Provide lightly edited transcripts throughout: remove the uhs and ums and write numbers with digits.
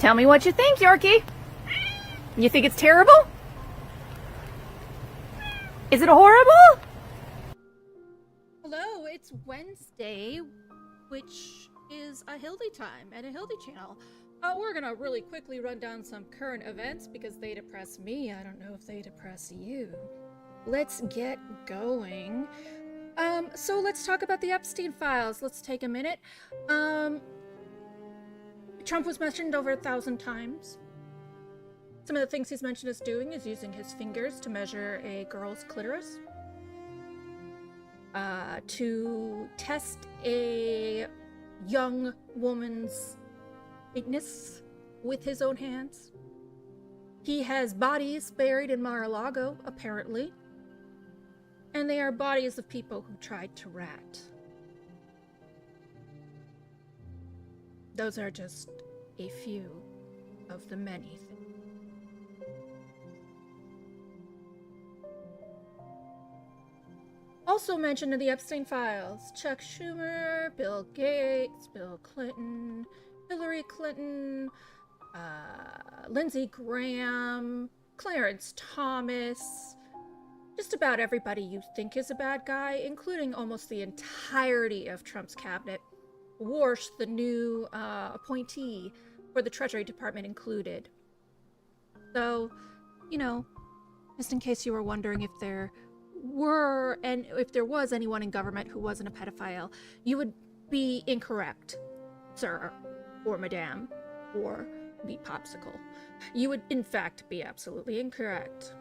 Tell me what you think, Yorkie. You think it's terrible? Is it horrible? Hello, it's Wednesday, which is a Hildy time and a Hildy channel. We're gonna really quickly run down some current events because they depress me. I don't know if they depress you. Let's get going. So let's talk about the Epstein files. Let's take a minute. Trump was mentioned over 1,000 times. Some of the things he's mentioned as doing is using his fingers to measure a girl's clitoris. To test a young woman's weakness with his own hands. He has bodies buried in Mar-a-Lago, apparently. And they are bodies of people who tried to rat. Those are just a few of the many things. Also mentioned in the Epstein files, Chuck Schumer, Bill Gates, Bill Clinton, Hillary Clinton, Lindsey Graham, Clarence Thomas, just about everybody you think is a bad guy, including almost the entirety of Trump's cabinet, Warsh, the new appointee for the Treasury Department, included. So, you know, just in case you were wondering if there were, and if there was anyone in government who wasn't a pedophile, you would be incorrect, sir, or madame, or the popsicle. You would, in fact, be absolutely incorrect.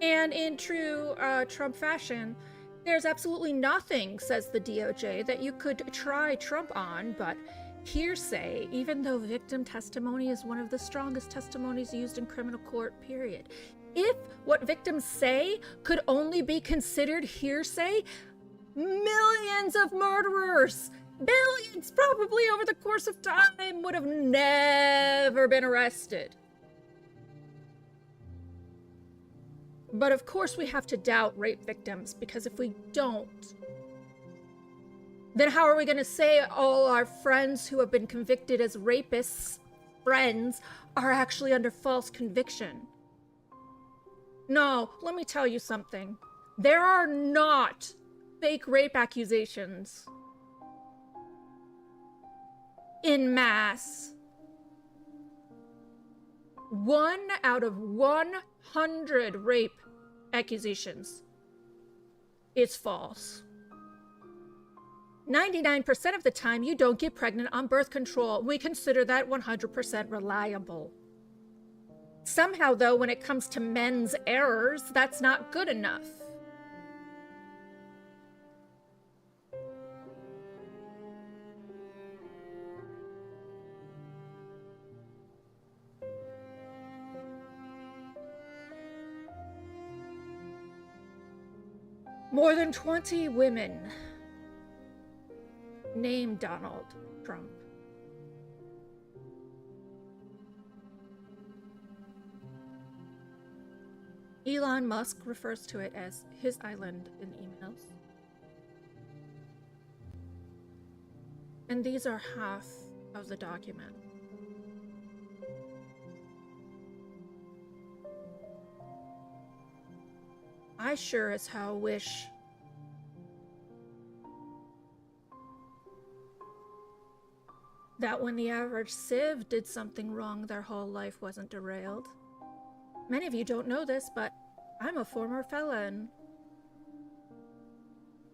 And in true Trump fashion, there's absolutely nothing, says the DOJ, that you could try Trump on, but hearsay, even though victim testimony is one of the strongest testimonies used in criminal court, period. If what victims say could only be considered hearsay, millions of murderers, billions probably over the course of time, would have never been arrested. But of course we have to doubt rape victims, because if we don't, then how are we going to say all our friends who have been convicted as rapists, friends, are actually under false conviction? No, let me tell you something. There are not fake rape accusations in mass. 1 out of 100 rape accusations is false. 99% of the time, you don't get pregnant on birth control. We consider that 100% reliable. Somehow, though, when it comes to men's errors, that's not good enough. More than 20 women named Donald Trump. Elon Musk refers to it as his island in emails. And these are half of the document. I sure as hell wish that when the average civ did something wrong, their whole life wasn't derailed. Many of you don't know this, but I'm a former felon.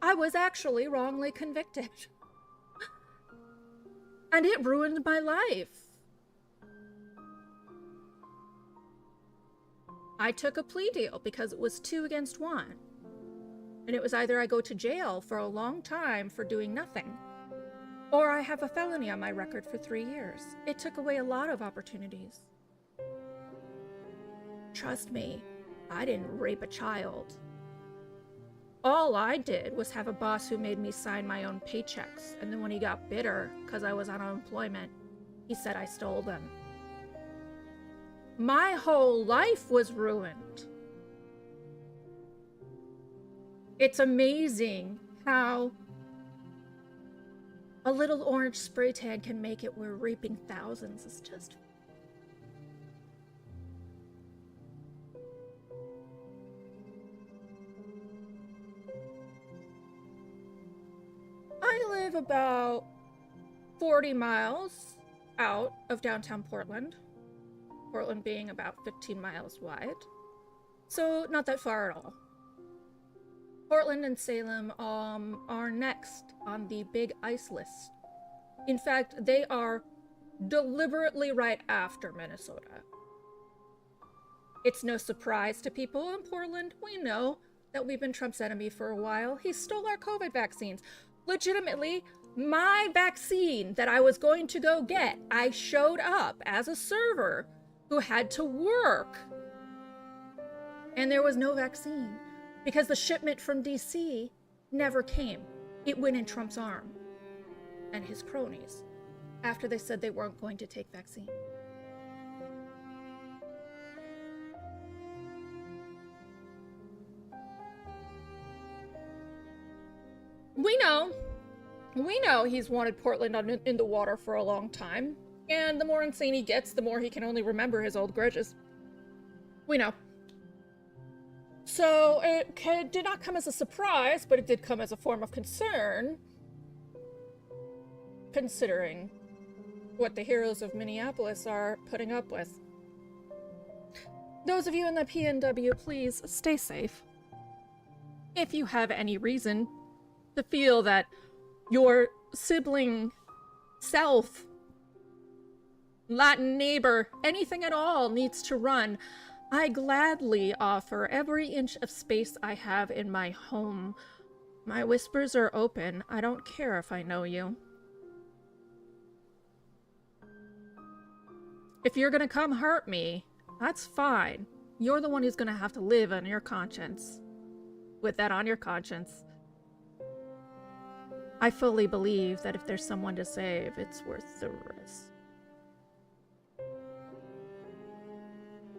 I was actually wrongly convicted. And it ruined my life. I took a plea deal because it was 2 against 1. And it was either I go to jail for a long time for doing nothing, or I have a felony on my record for 3 years. It took away a lot of opportunities. Trust me, I didn't rape a child. All I did was have a boss who made me sign my own paychecks, and then when he got bitter because I was on unemployment, he said I stole them. My whole life was ruined. It's amazing how A little orange spray tan can make it where reaping thousands is just... I live about 40 miles out of downtown Portland. Portland being about 15 miles wide. So not that far at all. Portland and Salem are next on the big ice list. In fact, they are deliberately right after Minnesota. It's no surprise to people in Portland. We know that we've been Trump's enemy for a while. He stole our COVID vaccines. Legitimately, my vaccine that I was going to go get, I showed up as a server who had to work. And there was no vaccine because the shipment from DC never came. It went in Trump's arm and his cronies after they said they weren't going to take vaccine. We know he's wanted Portland in the water for a long time, and the more insane he gets, the more he can only remember his old grudges. We know. So it did not come as a surprise, but it did come as a form of concern, considering what the heroes of Minneapolis are putting up with. Those of you in the PNW, please stay safe. If you have any reason to feel that your sibling, self, Latin neighbor, anything at all needs to run, I gladly offer every inch of space I have in my home. My whispers are open. I don't care if I know you. If you're gonna come hurt me, that's fine. You're the one who's gonna have to live on your conscience. With that on your conscience. I fully believe that if there's someone to save, it's worth the risk.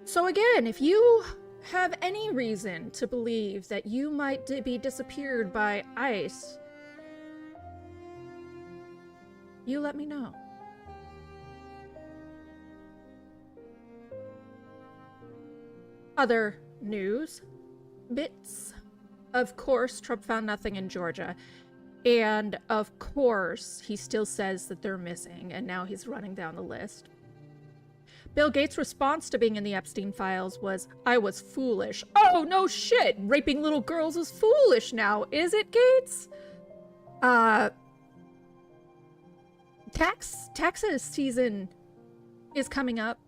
So again, if you have any reason to believe that you might be disappeared by ICE, you let me know. Other news bits. Of course, Trump found nothing in Georgia. And of course, he still says that they're missing, and now he's running down the list. Bill Gates' response to being in the Epstein files was, "I was foolish." Oh, no shit! Raping little girls is foolish now, is it, Gates? Taxes season is coming up.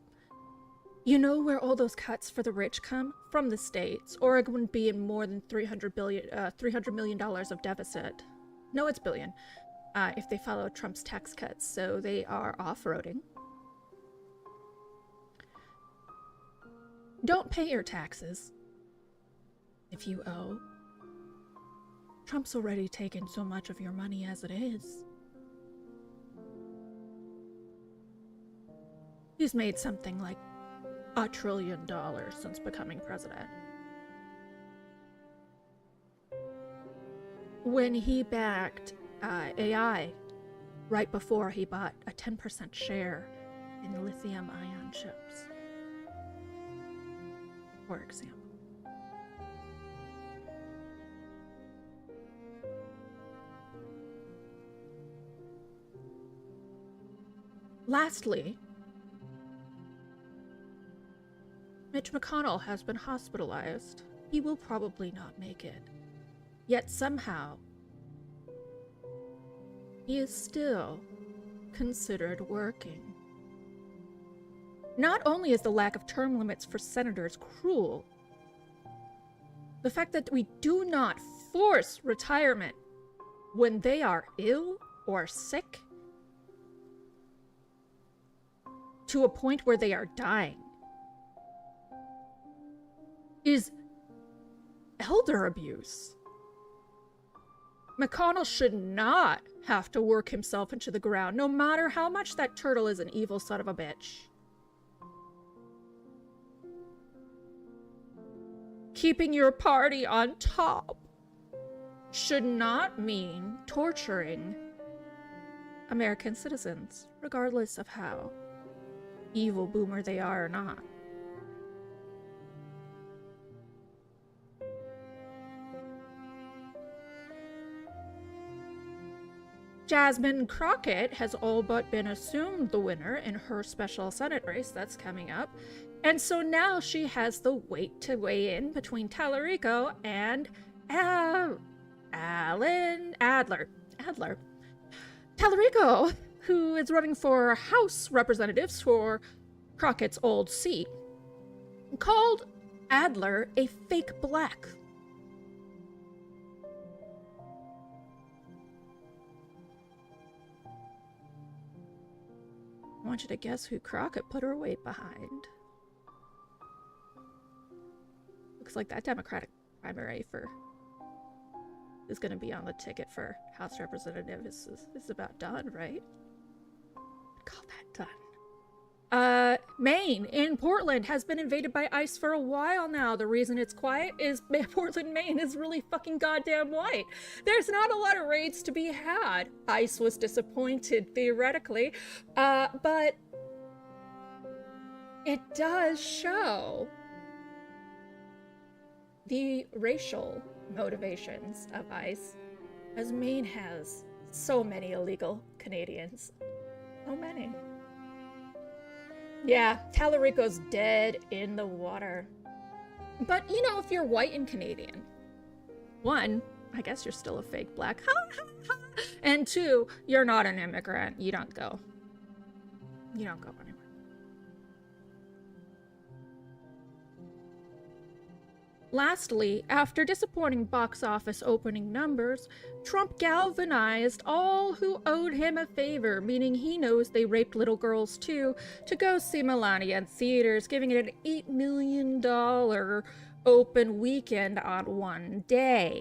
You know where all those cuts for the rich come? From the states. Oregon would be in more than $300 million of deficit. No, it's billion. If they follow Trump's tax cuts, so they are off-roading. Don't pay your taxes if you owe. Trump's already taken so much of your money as it is. He's made something like $1 trillion since becoming president. When he backed AI, right before he bought a 10% share in lithium-ion chips, for example. Lastly, Mitch McConnell has been hospitalized. He will probably not make it. Yet somehow, he is still considered working. Not only is the lack of term limits for senators cruel, the fact that we do not force retirement when they are ill or sick to a point where they are dying is elder abuse. McConnell should not have to work himself into the ground, no matter how much that turtle is an evil son of a bitch. Keeping your party on top should not mean torturing American citizens, regardless of how evil boomer they are or not. Jasmine Crockett has all but been assumed the winner in her special Senate race that's coming up, and so now she has the weight to weigh in between Tallarico and Alan Adler. Tallarico, who is running for House Representatives for Crockett's old seat, called Adler a fake black. I want you to guess who Crockett put her weight behind. Looks like that Democratic primary is going to be on the ticket for House Representative is about done, right? Call that done. Maine in Portland has been invaded by ICE for a while now. The reason it's quiet is Portland, Maine is really fucking goddamn white. There's not a lot of raids to be had. ICE was disappointed, theoretically, but it does show the racial motivations of ICE, as Maine has so many illegal Canadians. So many. Yeah, Tallarico's dead in the water. But, you know, if you're white and Canadian, one, I guess you're still a fake black. And two, you're not an immigrant. You don't go anywhere. Lastly, after disappointing box office opening numbers, Trump galvanized all who owed him a favor, meaning he knows they raped little girls too, to go see Melania in theaters, giving it an $8 million open weekend on one day.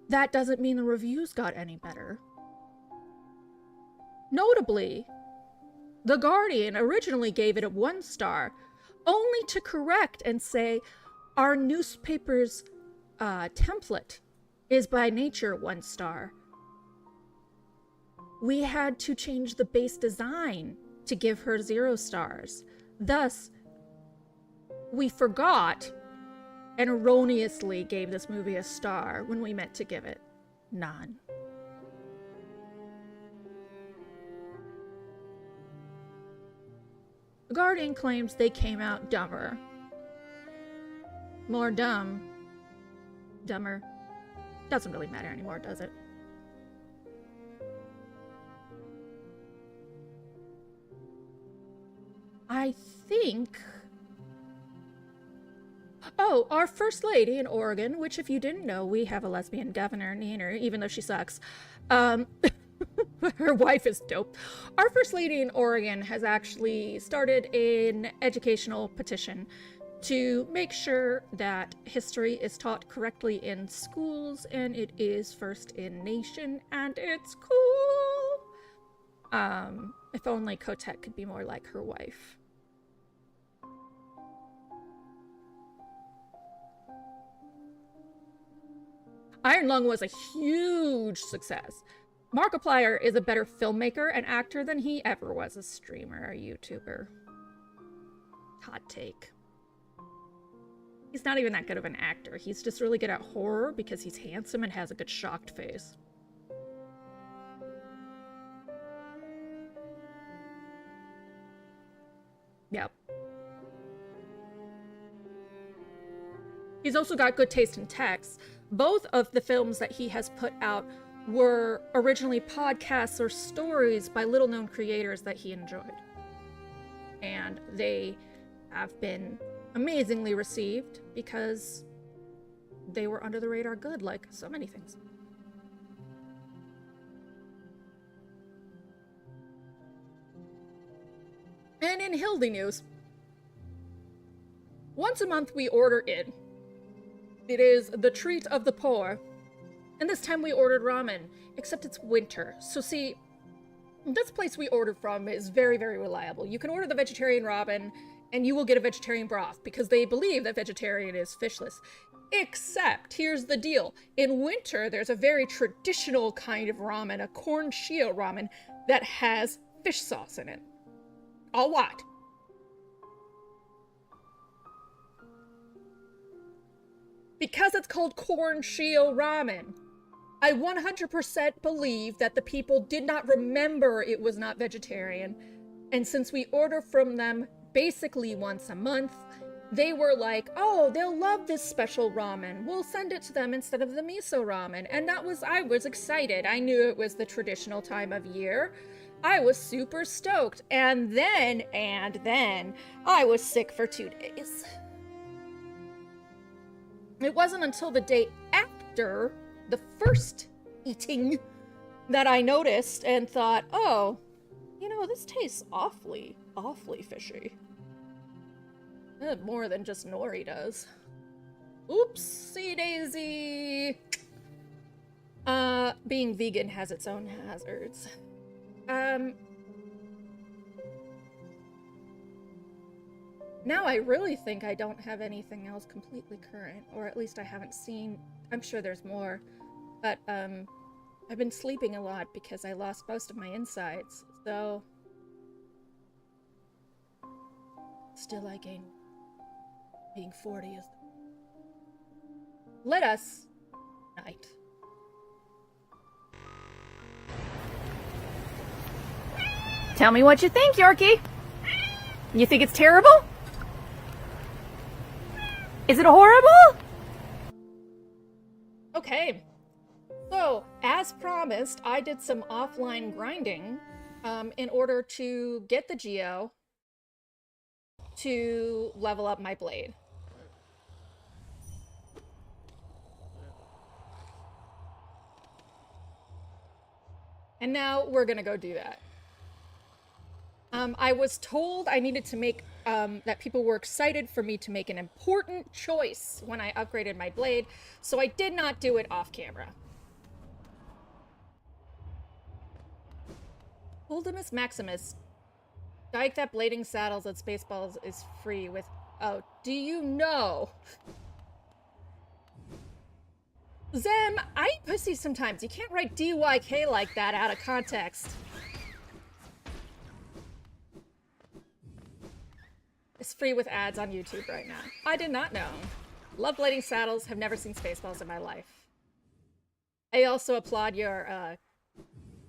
That doesn't mean the reviews got any better. Notably, The Guardian originally gave it a 1 star, only to correct and say, our newspaper's template is by nature 1 star. We had to change the base design to give her 0 stars. Thus, we forgot and erroneously gave this movie a star when we meant to give it none. The Guardian claims they came out dumber. More dumb. Dumber. Doesn't really matter anymore, does it? I think... Oh, our First Lady in Oregon, which if you didn't know, we have a lesbian governor, Neener, even though she sucks. Her wife is dope. Our First Lady in Oregon has actually started an educational petition to make sure that history is taught correctly in schools, and it is first in nation, and it's cool. If only Kotek could be more like her wife. Iron Lung was a huge success. Markiplier is a better filmmaker and actor than he ever was a streamer or YouTuber. Hot take. He's not even that good of an actor. He's just really good at horror because he's handsome and has a good shocked face. Yep. He's also got good taste in text. Both of the films that he has put out were originally podcasts or stories by little-known creators that he enjoyed. And they have been amazingly received because they were under the radar good, like so many things. And in Hildy news, once a month we order in. It is the treat of the poor. And this time we ordered ramen, except it's winter. So see, this place we ordered from is very, very reliable. You can order the vegetarian ramen, and you will get a vegetarian broth, because they believe that vegetarian is fishless. Except, here's the deal. In winter, there's a very traditional kind of ramen, a corn shio ramen, that has fish sauce in it. A lot. Because it's called corn shio ramen, I 100% believe that the people did not remember it was not vegetarian. And since we order from them basically once a month, they were like, oh, they'll love this special ramen. We'll send it to them instead of the miso ramen. And I was excited. I knew it was the traditional time of year. I was super stoked. And then, I was sick for 2 days. It wasn't until the day after the first eating that I noticed and thought, oh, you know, this tastes awfully fishy. More than just nori does. Oopsie daisy. Being vegan has its own hazards. Now I really think I don't have anything else completely current, or at least I haven't seen. I'm sure there's more, but I've been sleeping a lot because I lost most of my insides, so still I gain. Being 40 is. Let us night. Tell me what you think, Yorkie. You think it's terrible? Is it horrible? Okay. So, as promised, I did some offline grinding in order to get the Geo to level up my blade. And now we're gonna go do that. I was told I needed to make, that people were excited for me to make an important choice when I upgraded my blade, so I did not do it off camera. Ultimus Maximus. Dyke that blading saddles at Spaceballs is free with... Oh, do you know? Zem, I eat pussy sometimes. You can't write DYK like that out of context. It's free with ads on YouTube right now. I did not know. Love blading saddles, have never seen Spaceballs in my life. I also applaud your,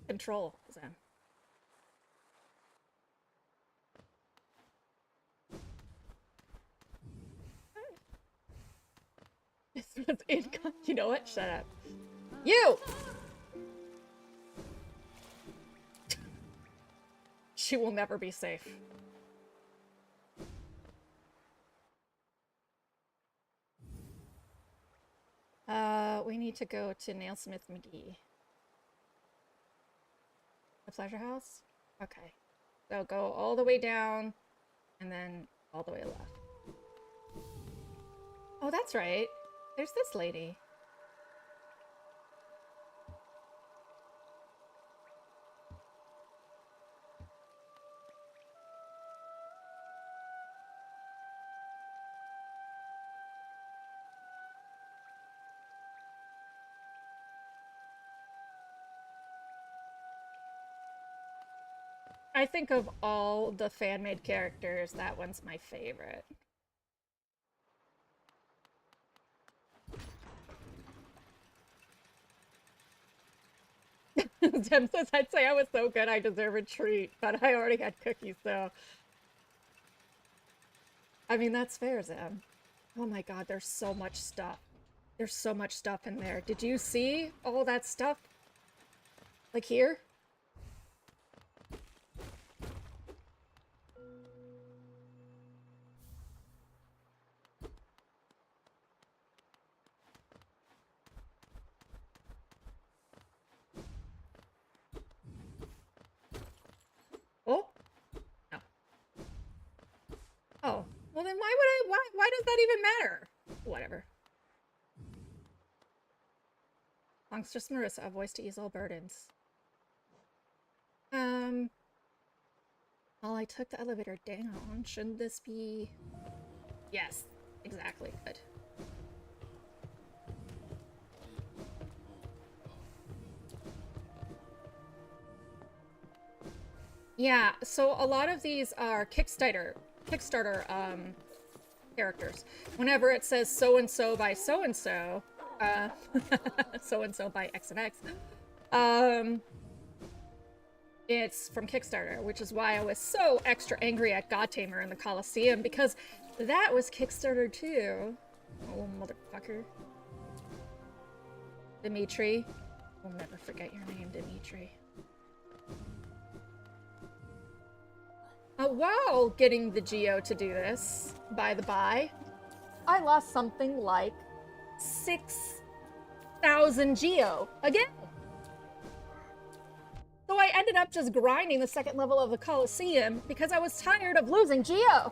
control, Zem. You know what? Shut up. You! She will never be safe. We need to go to Nailsmith McGee. The Pleasure House? Okay. So go all the way down, and then all the way left. Oh, that's right. There's this lady. I think of all the fan-made characters, that one's my favorite. Jem says, I'd say I was so good I deserve a treat, but I already had cookies, so... I mean, that's fair, Zem. Oh my god, there's so much stuff. There's so much stuff in there. Did you see all that stuff? Like here? Oh? No. Oh. Well then why does that even matter? Whatever. Thanks, just Marissa, a voice to ease all burdens. Well, I took the elevator down. Shouldn't this be... Yes, exactly. Good. Yeah, so a lot of these are Kickstarter characters. Whenever it says so and so by so and so, so and so by X and X, it's from Kickstarter, which is why I was so extra angry at God Tamer in the Coliseum, because that was Kickstarter too. Oh, motherfucker. Dimitri. We'll never forget your name, Dimitri. While getting the Geo to do this, by the by, I lost something like 6,000 Geo again. So I ended up just grinding the second level of the Coliseum because I was tired of losing Geo.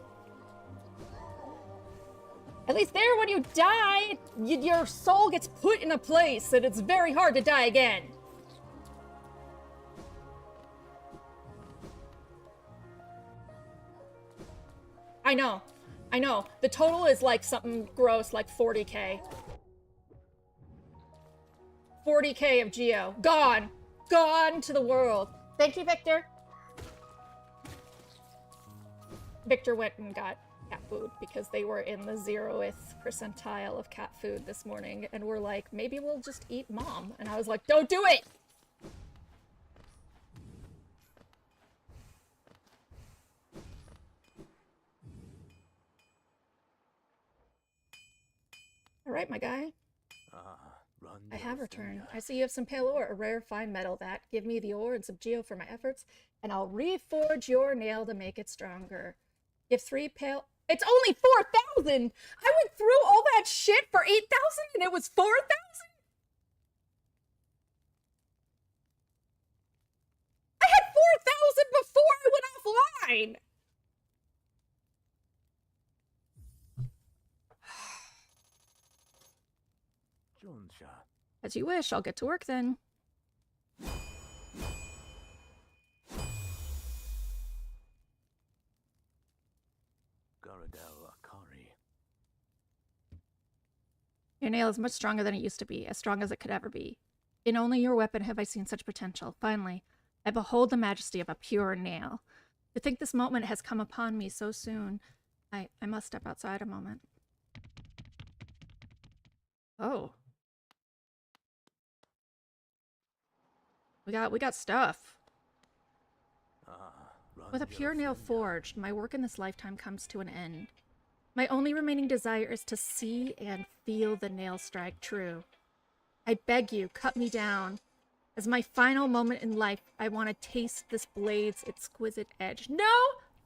At least there, when you die, your soul gets put in a place and it's very hard to die again. I know. The total is like something gross, like 40k. 40k of Geo. Gone. Gone to the world. Thank you, Victor. Victor went and got cat food because they were in the 0th percentile of cat food this morning and were like, maybe we'll just eat mom. And I was like, don't do it! All right, my guy. I have returned. I see you have some pale ore, a rare fine metal. That give me the ore and some Geo for my efforts, and I'll reforge your nail to make it stronger. Give 3 pale. It's only 4,000. I went through all that shit for 8,000, and it was 4,000. I had 4,000 before I went offline. As you wish, I'll get to work then. Your nail is much stronger than it used to be, as strong as it could ever be. In only your weapon have I seen such potential. Finally, I behold the majesty of a pure nail. To think this moment has come upon me so soon, I must step outside a moment. Oh. We got stuff. With a pure nail forged, my work in this lifetime comes to an end. My only remaining desire is to see and feel the nail strike true. I beg you, cut me down. As my final moment in life, I want to taste this blade's exquisite edge. No,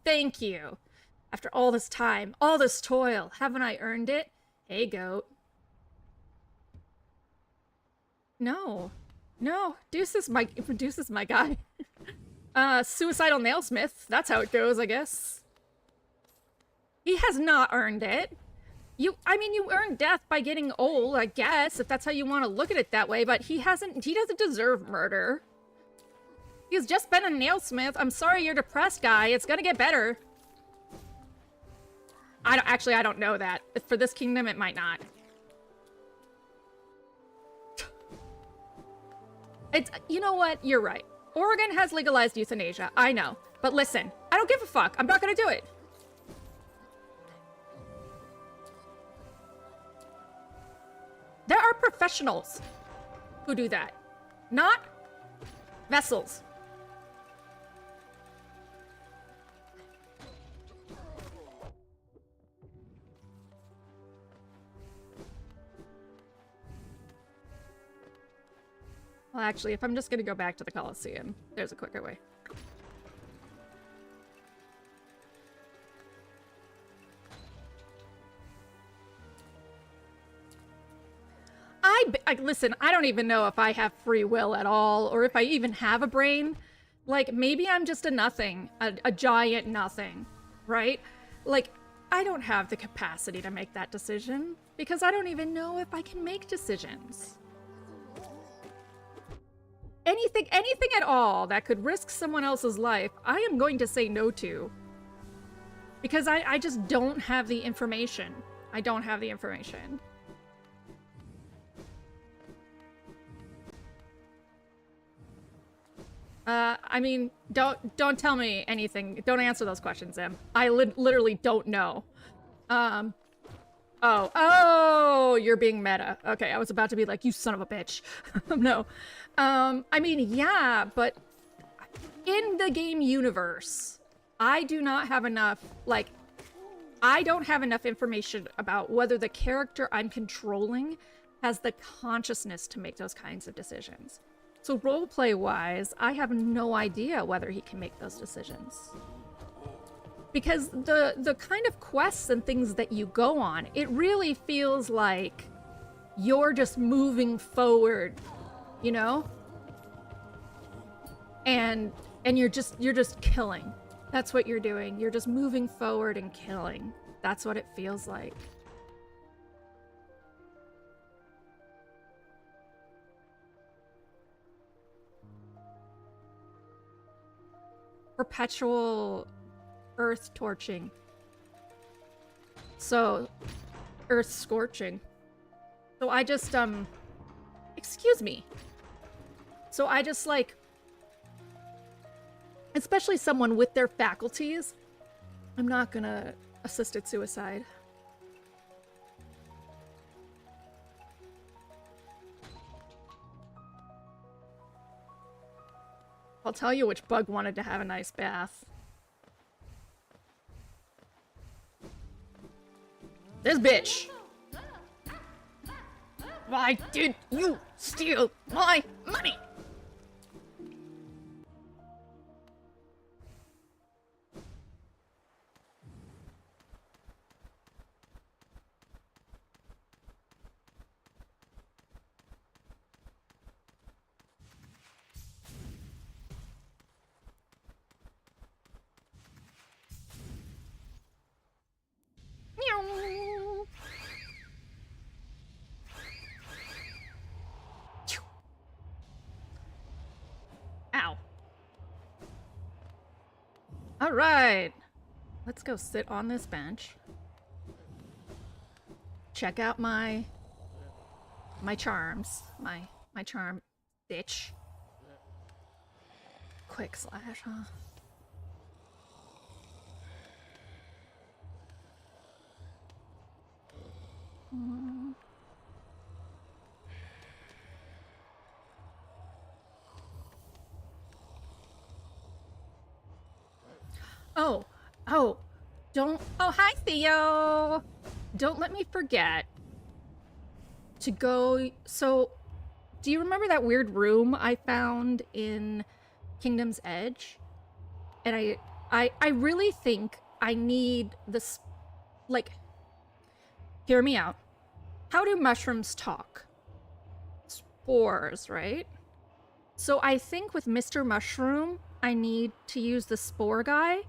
thank you. After all this time, all this toil, haven't I earned it? Hey, goat. No. No, Deuce is my guy. Suicidal Nailsmith. That's how it goes, I guess. He has not earned it. You earn death by getting old, I guess, if that's how you want to look at it that way, but he doesn't deserve murder. He's just been a nailsmith. I'm sorry you're depressed, guy. It's gonna get better. I don't know that. For this kingdom, it might not. You know what? You're right. Oregon has legalized euthanasia. I know. But listen, I don't give a fuck. I'm not gonna do it. There are professionals who do that. Not vessels. Well, actually, if I'm just gonna go back to the Coliseum, there's a quicker way. Listen, I don't even know if I have free will at all, or if I even have a brain. Like, maybe I'm just a nothing, a giant nothing, right? Like, I don't have the capacity to make that decision, because I don't even know if I can make decisions. Anything at all that could risk someone else's life, I am going to say no to. Because I just don't have the information. I don't have the information. I mean, don't tell me anything. Don't answer those questions, Em. I literally don't know. Oh, you're being meta. Okay, I was about to be like, you son of a bitch. No. I mean, yeah, but in the game universe, I do not have enough, like, I don't have enough information about whether the character I'm controlling has the consciousness to make those kinds of decisions. So roleplay-wise, I have no idea whether he can make those decisions. Because the kind of quests and things that you go on, it really feels like you're just moving forward, you know? And you're just killing. That's what you're doing. You're just moving forward and killing. That's what it feels like. Perpetual earth torching. So, earth scorching. So I just, excuse me. So I just, like, especially someone with their faculties, I'm not gonna assisted suicide. I'll tell you which bug wanted to have a nice bath. This bitch! Why did you steal my money? Ow. All right. Let's go sit on this bench. Check out my charms. My charm bitch. Quick slash, huh? Oh, don't, oh, hi, Theo. Don't let me forget to go, so, do you remember that weird room I found in Kingdom's Edge? And I really think I need this, like, hear me out. How do mushrooms talk? Spores, right? So I think with Mr. Mushroom, I need to use the spore guy.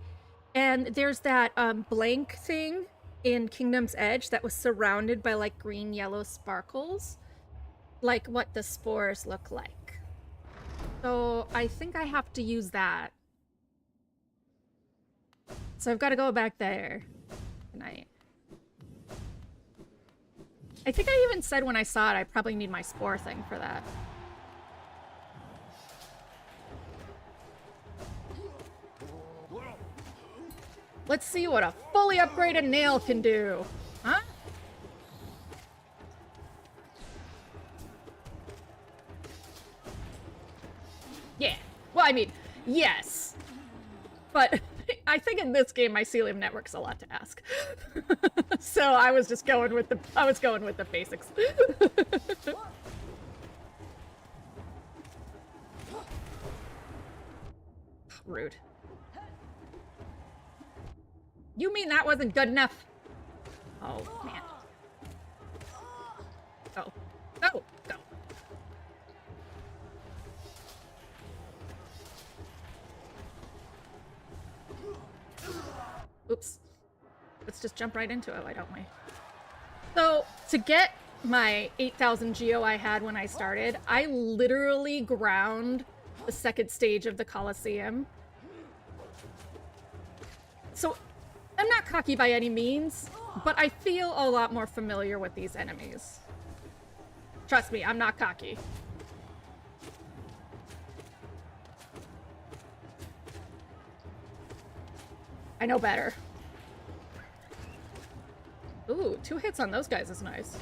And there's that blank thing in Kingdom's Edge that was surrounded by like green, yellow sparkles. Like what the spores look like. So I think I have to use that. So I've got to go back there tonight. I think I even said when I saw it, I probably need my spore thing for that. Let's see what a fully upgraded nail can do. Huh? Yeah. Well, I mean, yes. But I think in this game, mycelium network's a lot to ask. So I was just going with the basics. Rude. You mean that wasn't good enough? Oh, man. Go. Go. Go. Oops. Let's just jump right into it, why don't we? So, to get my 8,000 geo I had when I started, I literally ground the second stage of the Colosseum. So, I'm not cocky by any means, but I feel a lot more familiar with these enemies. Trust me, I'm not cocky. I know better. Ooh, 2 hits on those guys is nice.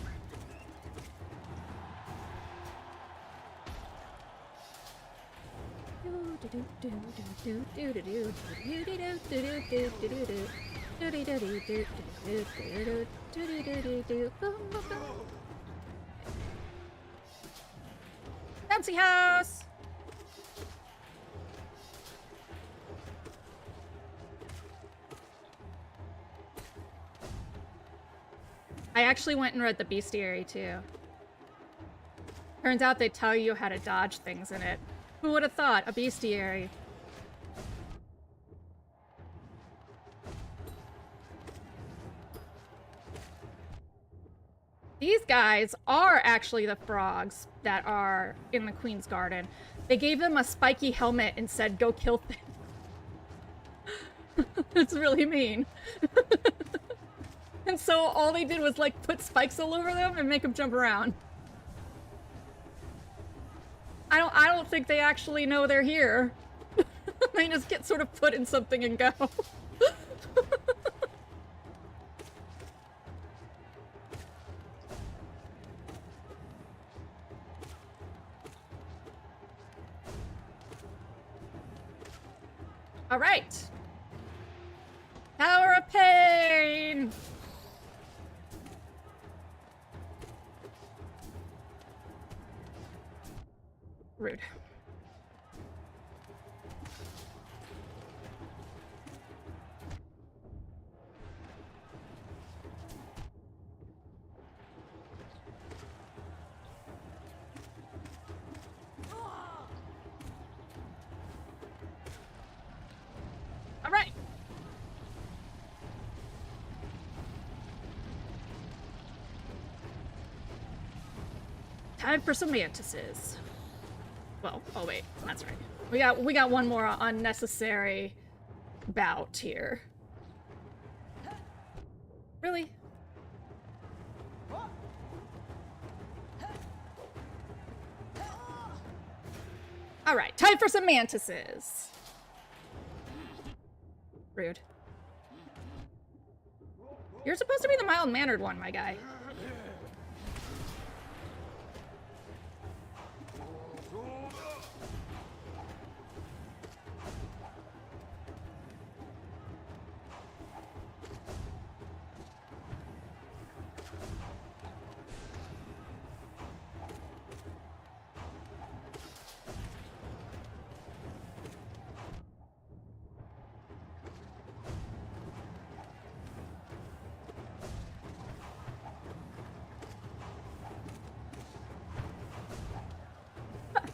Bouncy house! I actually went and read the bestiary too. Turns out they tell you how to dodge things in it. Who would have thought? A bestiary. These guys are actually the frogs that are in the Queen's Garden. They gave them a spiky helmet and said, go kill things. It's really mean. And so all they did was like put spikes all over them and make them jump around. I don't think they actually know they're here. They just get sort of put in something and go. All right. Tower of Pain. Rude. All right. Time for some mantises. Well, oh wait, that's right. We got one more unnecessary bout here. Really? All right, time for some mantises. Rude. You're supposed to be the mild-mannered one, my guy.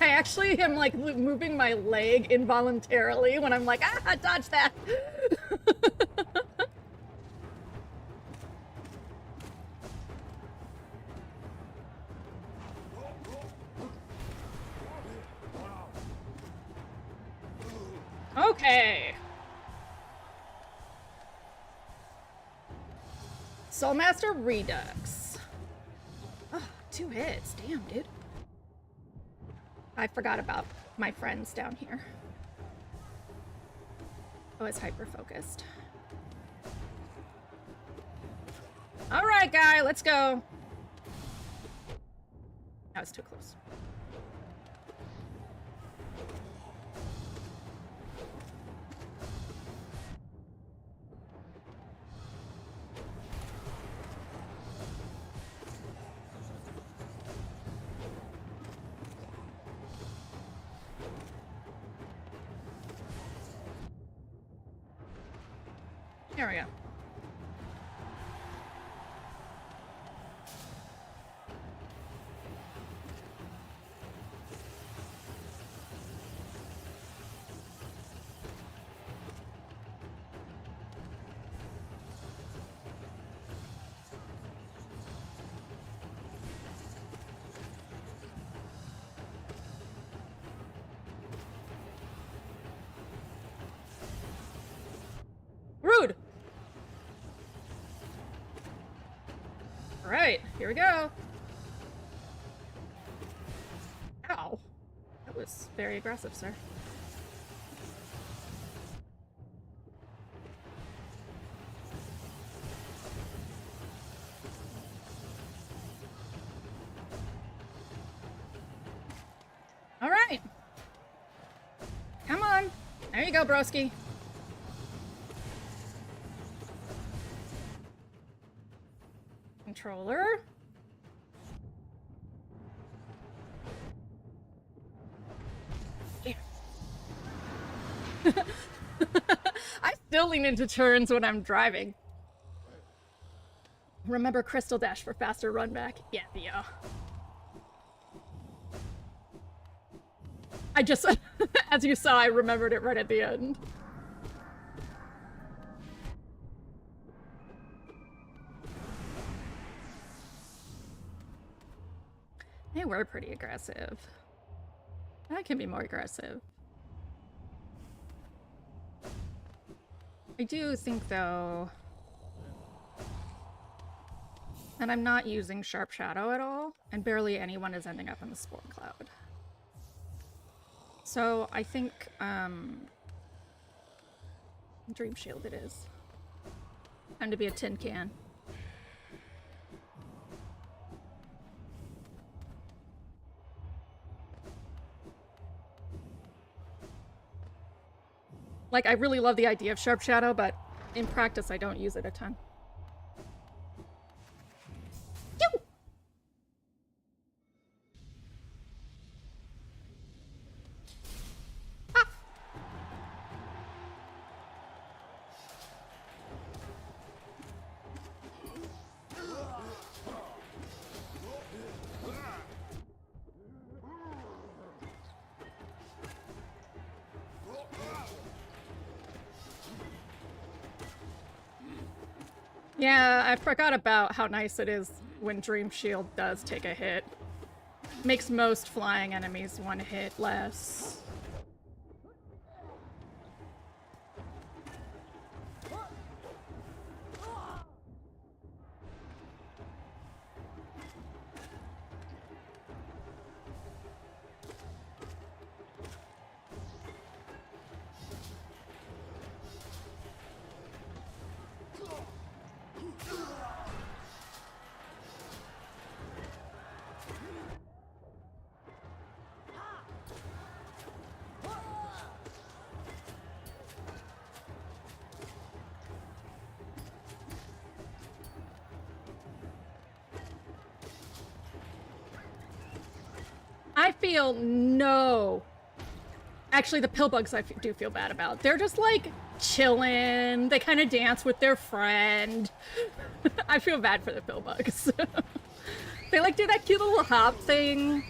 I actually am like moving my leg involuntarily when I'm like, ah, dodge that. Okay. Soulmaster Redux. Oh, 2 hits. Damn, dude. I forgot about my friends down here. Oh, it's hyper-focused. All right, guy, let's go. That was too close. There we go. Rude! Alright, here we go. Ow. That was very aggressive, sir. There you go, broski. Controller. Yeah. I still lean into turns when I'm driving. Remember Crystal Dash for faster run back? Yeah, yeah. I just, as you saw, I remembered it right at the end. They were pretty aggressive. I can be more aggressive. I do think, though, and I'm not using Sharp Shadow at all, and barely anyone is ending up in the Spore Cloud. So I think, Dream Shield it is. Time to be a tin can. Like, I really love the idea of Sharp Shadow, but in practice I don't use it a ton. Pew! Ah! Yeah, I forgot about how nice it is when Dream Shield does take a hit. Makes most flying enemies one hit less. I feel no. Actually, the pillbugs I do feel bad about. They're just like chilling. They kind of dance with their friend. I feel bad for the pillbugs. They like do that cute little hop thing.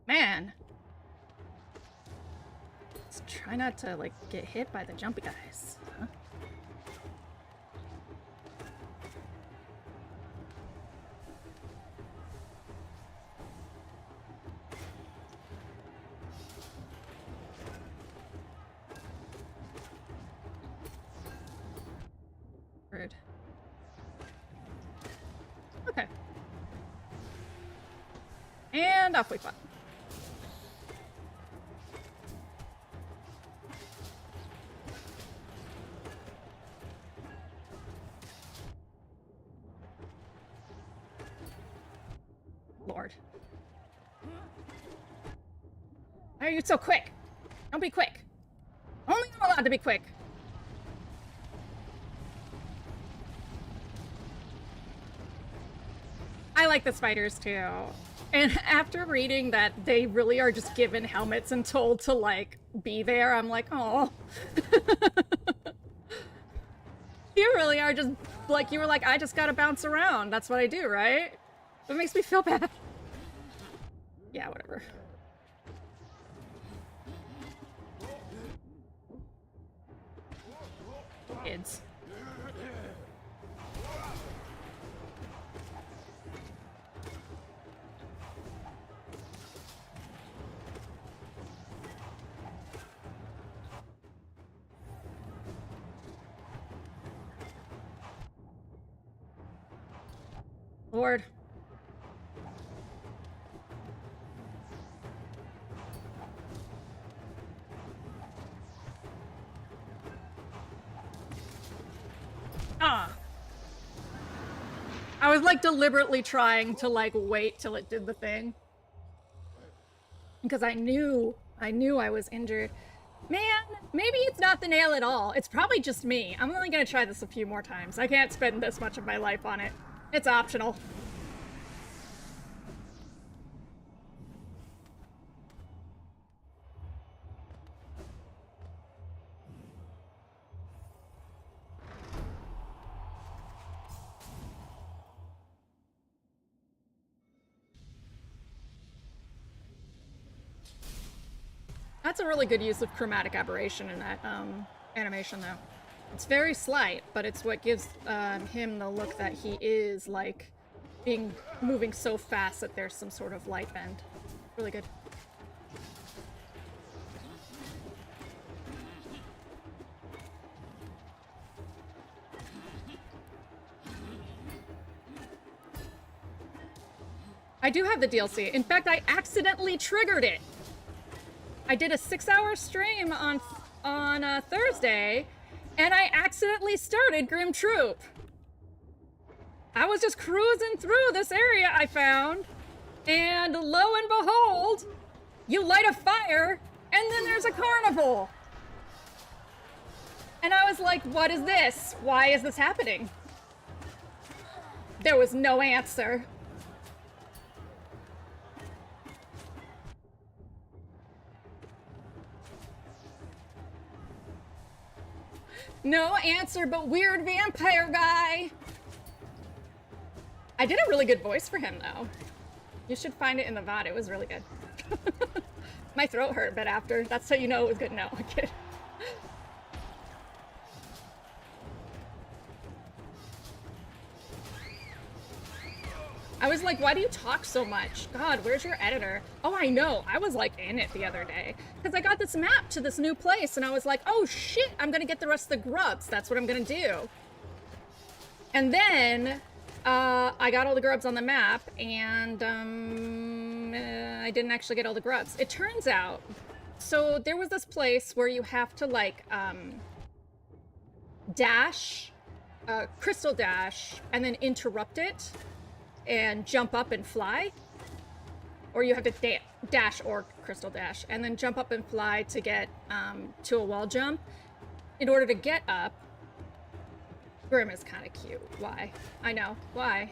Man. Let's try not to, like, get hit by the jumpy guys. Huh? Rude. Okay. And off we fly. Lord. Why are you so quick? Don't be quick. Only I'm allowed to be quick. I like the spiders too. And after reading that they really are just given helmets and told to, like, be there, I'm like, oh. You really are just, like, you were like, I just gotta bounce around. That's what I do, right? It makes me feel bad. Yeah, whatever. Kids. Lord. Ah. I was like deliberately trying to like wait till it did the thing. Because I knew I was injured. Man, maybe it's not the nail at all. It's probably just me. I'm only gonna try this a few more times. I can't spend this much of my life on it. It's optional. That's a really good use of chromatic aberration in that animation, though. It's very slight, but it's what gives him the look that he is, like, moving so fast that there's some sort of light bend. Really good. I do have the DLC. In fact, I accidentally triggered it. I did a 6-hour stream on Thursday, and I accidentally started Grim Troop. I was just cruising through this area I found, and lo and behold, you light a fire, and then there's a carnival. And I was like, what is this? Why is this happening? There was no answer. No answer, but weird vampire guy. I did a really good voice for him, though. You should find it in the VOD. It was really good. My throat hurt a bit after. That's how you know it was good. No, I kid. I was like, why do you talk so much? God, where's your editor? Oh, I know. I was like in it the other day because I got this map to this new place and I was like, oh shit, I'm gonna get the rest of the grubs. That's what I'm gonna do. And then I got all the grubs on the map and I didn't actually get all the grubs. It turns out, so there was this place where you have to like dash, crystal dash, and then interrupt it and jump up and fly, or you have to dash or crystal dash and then jump up and fly to get to a wall jump. In order to get up, Grim is kind of cute. Why? I know why.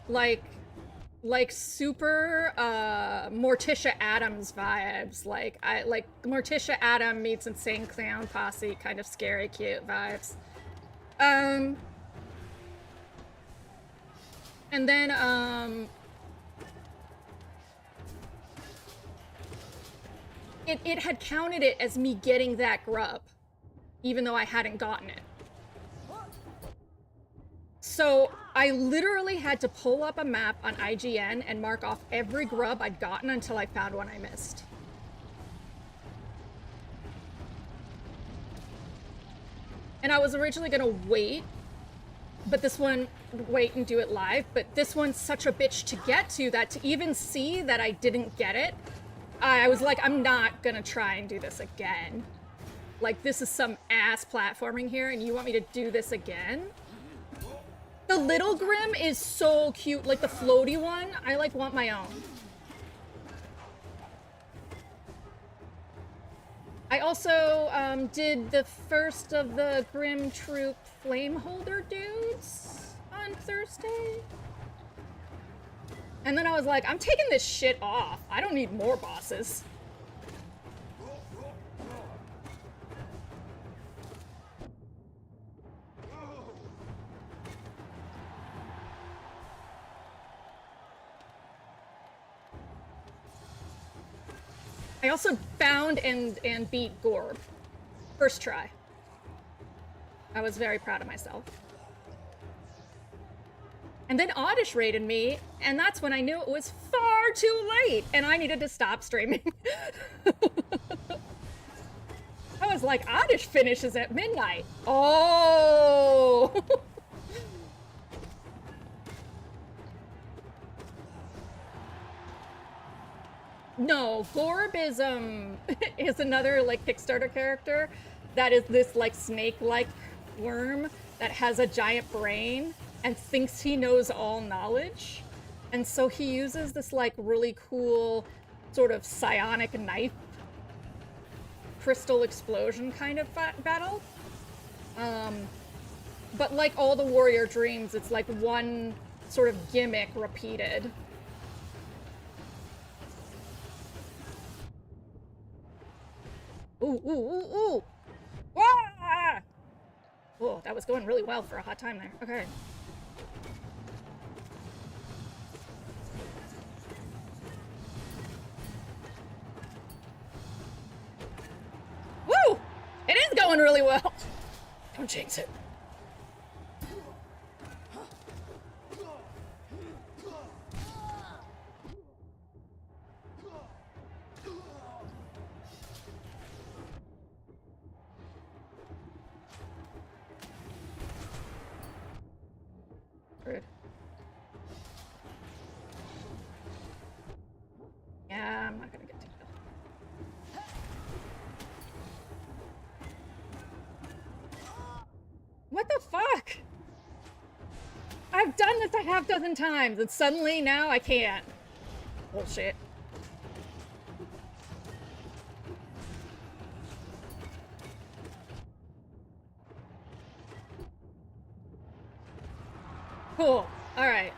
Like super Morticia Addams vibes. Like Morticia Addams meets Insane Clown Posse, kind of scary, cute vibes. And then, it had counted it as me getting that grub, even though I hadn't gotten it. So I literally had to pull up a map on IGN and mark off every grub I'd gotten until I found one I missed. And I was originally gonna wait, but this one, wait and do it live, but this one's such a bitch to get to that to even see that I didn't get it, I was like, I'm not gonna try and do this again. Like, this is some ass platforming here and you want me to do this again? The little Grim is so cute, like the floaty one, I like want my own. I also did the first of the Grim Troop Flameholder dudes on Thursday. And then I was like, I'm taking this shit off. I don't need more bosses. I also found and beat Gorb. First try. I was very proud of myself. And then Oddish raided me, and that's when I knew it was far too late, and I needed to stop streaming. I was like, Oddish finishes at midnight. Oh! No, Gorb is another like Kickstarter character that is this like snake-like worm that has a giant brain and thinks he knows all knowledge. And so he uses this like really cool sort of psionic knife crystal explosion kind of battle. But like all the Warrior Dreams, it's like one sort of gimmick repeated. Ooh, ooh, ooh, ooh! Ah! Oh, that was going really well for a hot time there. Okay. Woo! It is going really well. Don't jinx it. Rude. Yeah, I'm not gonna get to kill. What the fuck? I've done this a half dozen times, and suddenly now I can't. Bullshit. Cool. Alright.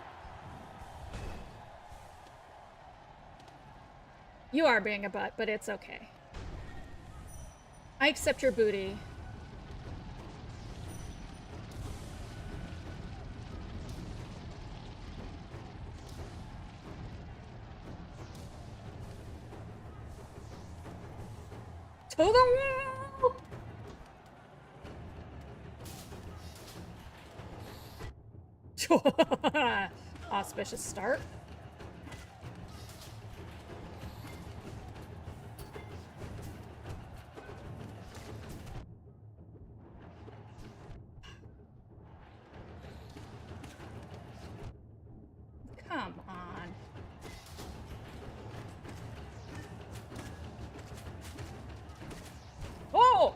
You are being a butt, but it's okay. I accept your booty. To the wall! Auspicious start. Come on. Oh!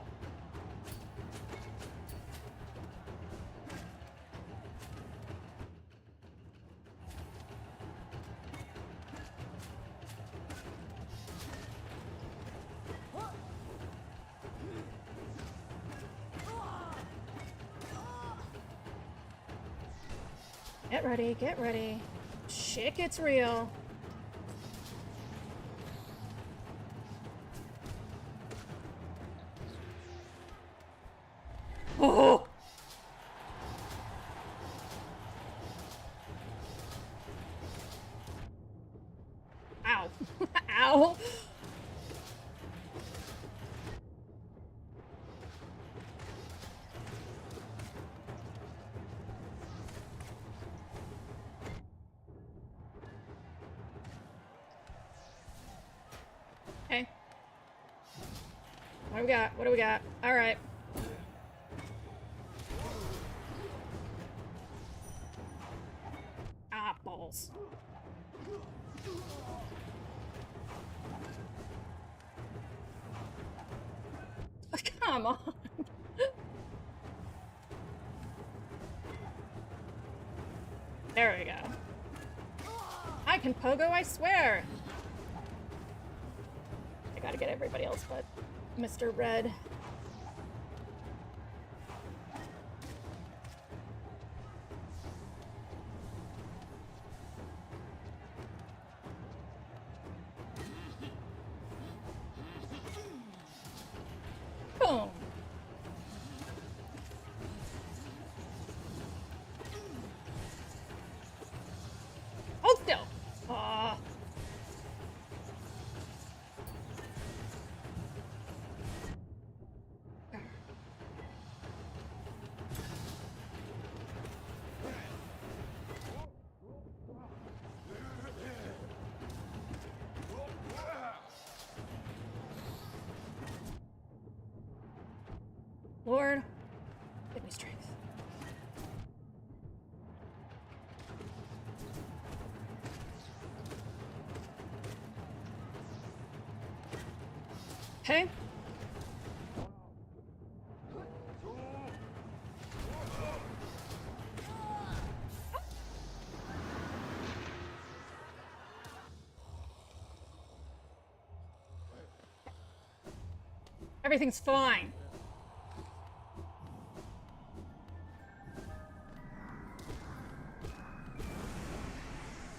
Get ready, get ready. Shit gets real. Oh! Ow. Ow. Okay. What do we got? What do we got? All right. Ah, balls. Come on. There we go. I can pogo, I swear. I gotta get everybody else but Mr. Red. Boom. Hold still. Aw. Lord, give me strength. Okay. Everything's fine.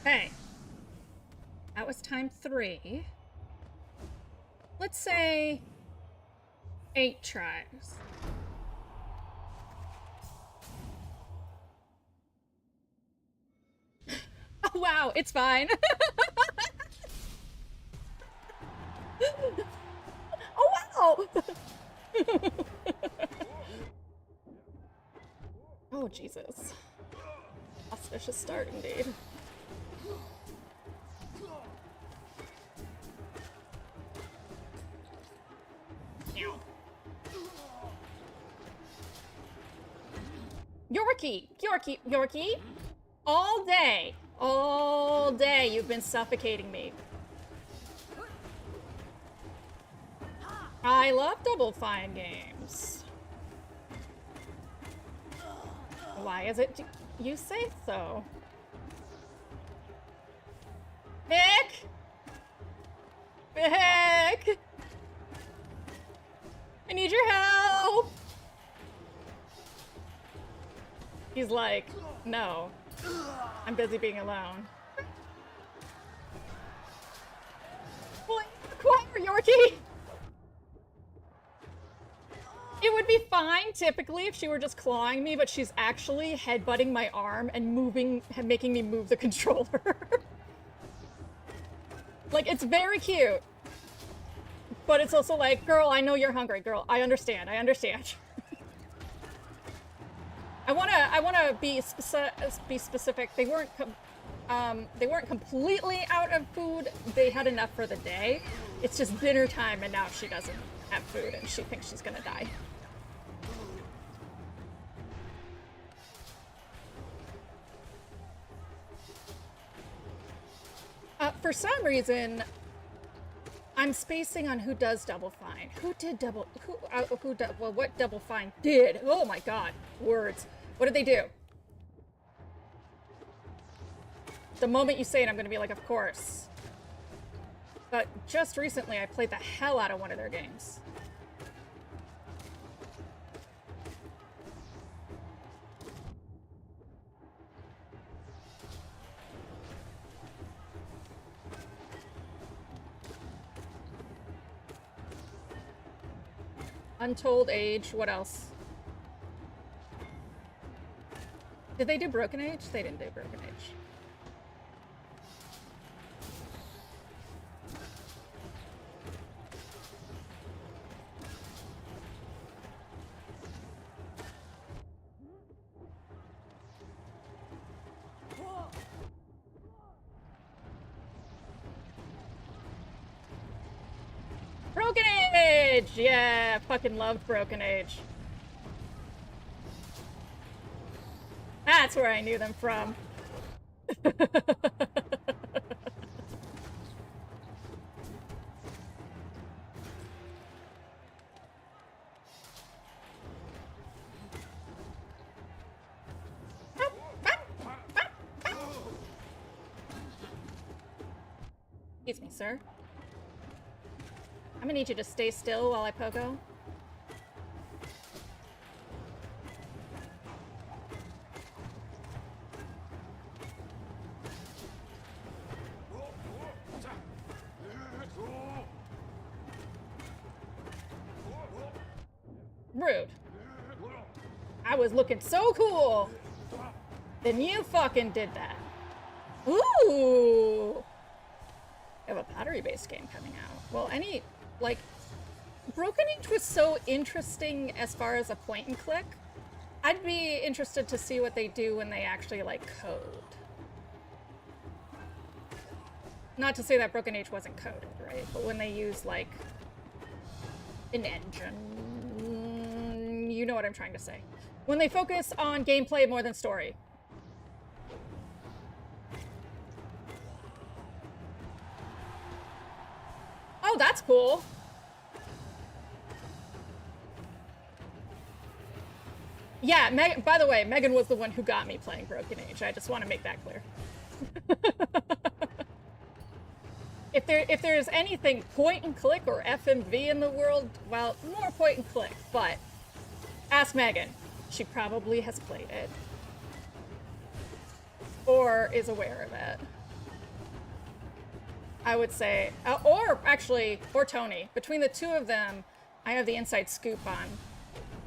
Okay. That was time 3. Let's say 8 tries. Oh, wow, it's fine. Oh, wow! Oh, Jesus. Auspicious start, indeed. Yorkie! Yorkie! Yorkie! All day you've been suffocating me. I love Double Fine games. Why is it you say so? Vic! Vic! I need your help! He's like, no. I'm busy being alone. Quiet, Yorkie! It would be fine, typically, if she were just clawing me, but she's actually headbutting my arm and making me move the controller. Like, it's very cute. But it's also like, girl, I know you're hungry, girl. I understand. I wanna be specific. They weren't completely out of food. They had enough for the day. It's just dinner time, and now she doesn't have food, and she thinks she's gonna die. For some reason, I'm spacing on who does Double Fine. Who did Double... well, what Double Fine did? Oh my god. Words. What did they do? The moment you say it, I'm gonna be like, of course. But just recently, I played the hell out of one of their games. Untold Age, what else? Did they do Broken Age? They didn't do Broken Age. Broken Age! Yeah, fucking loved Broken Age. That's where I knew them from. Excuse me, sir. I'm gonna need you to stay still while I pogo. Rude. I was looking so cool. Then you fucking did that. Ooh. We have a battery-based game coming out. Well, like, Broken Age was so interesting as far as a point and click. I'd be interested to see what they do when they actually, like, code. Not to say that Broken Age wasn't coded, right? But when they use, like, an engine... You know what I'm trying to say. When they focus on gameplay more than story. Oh, that's cool. Yeah, by the way, Megan was the one who got me playing Broken Age. I just want to make that clear. If there's anything point and click or FMV in the world, well, more point and click, but ask Megan. She probably has played it. Or is aware of it. I would say, or Tony. Between the two of them, I have the inside scoop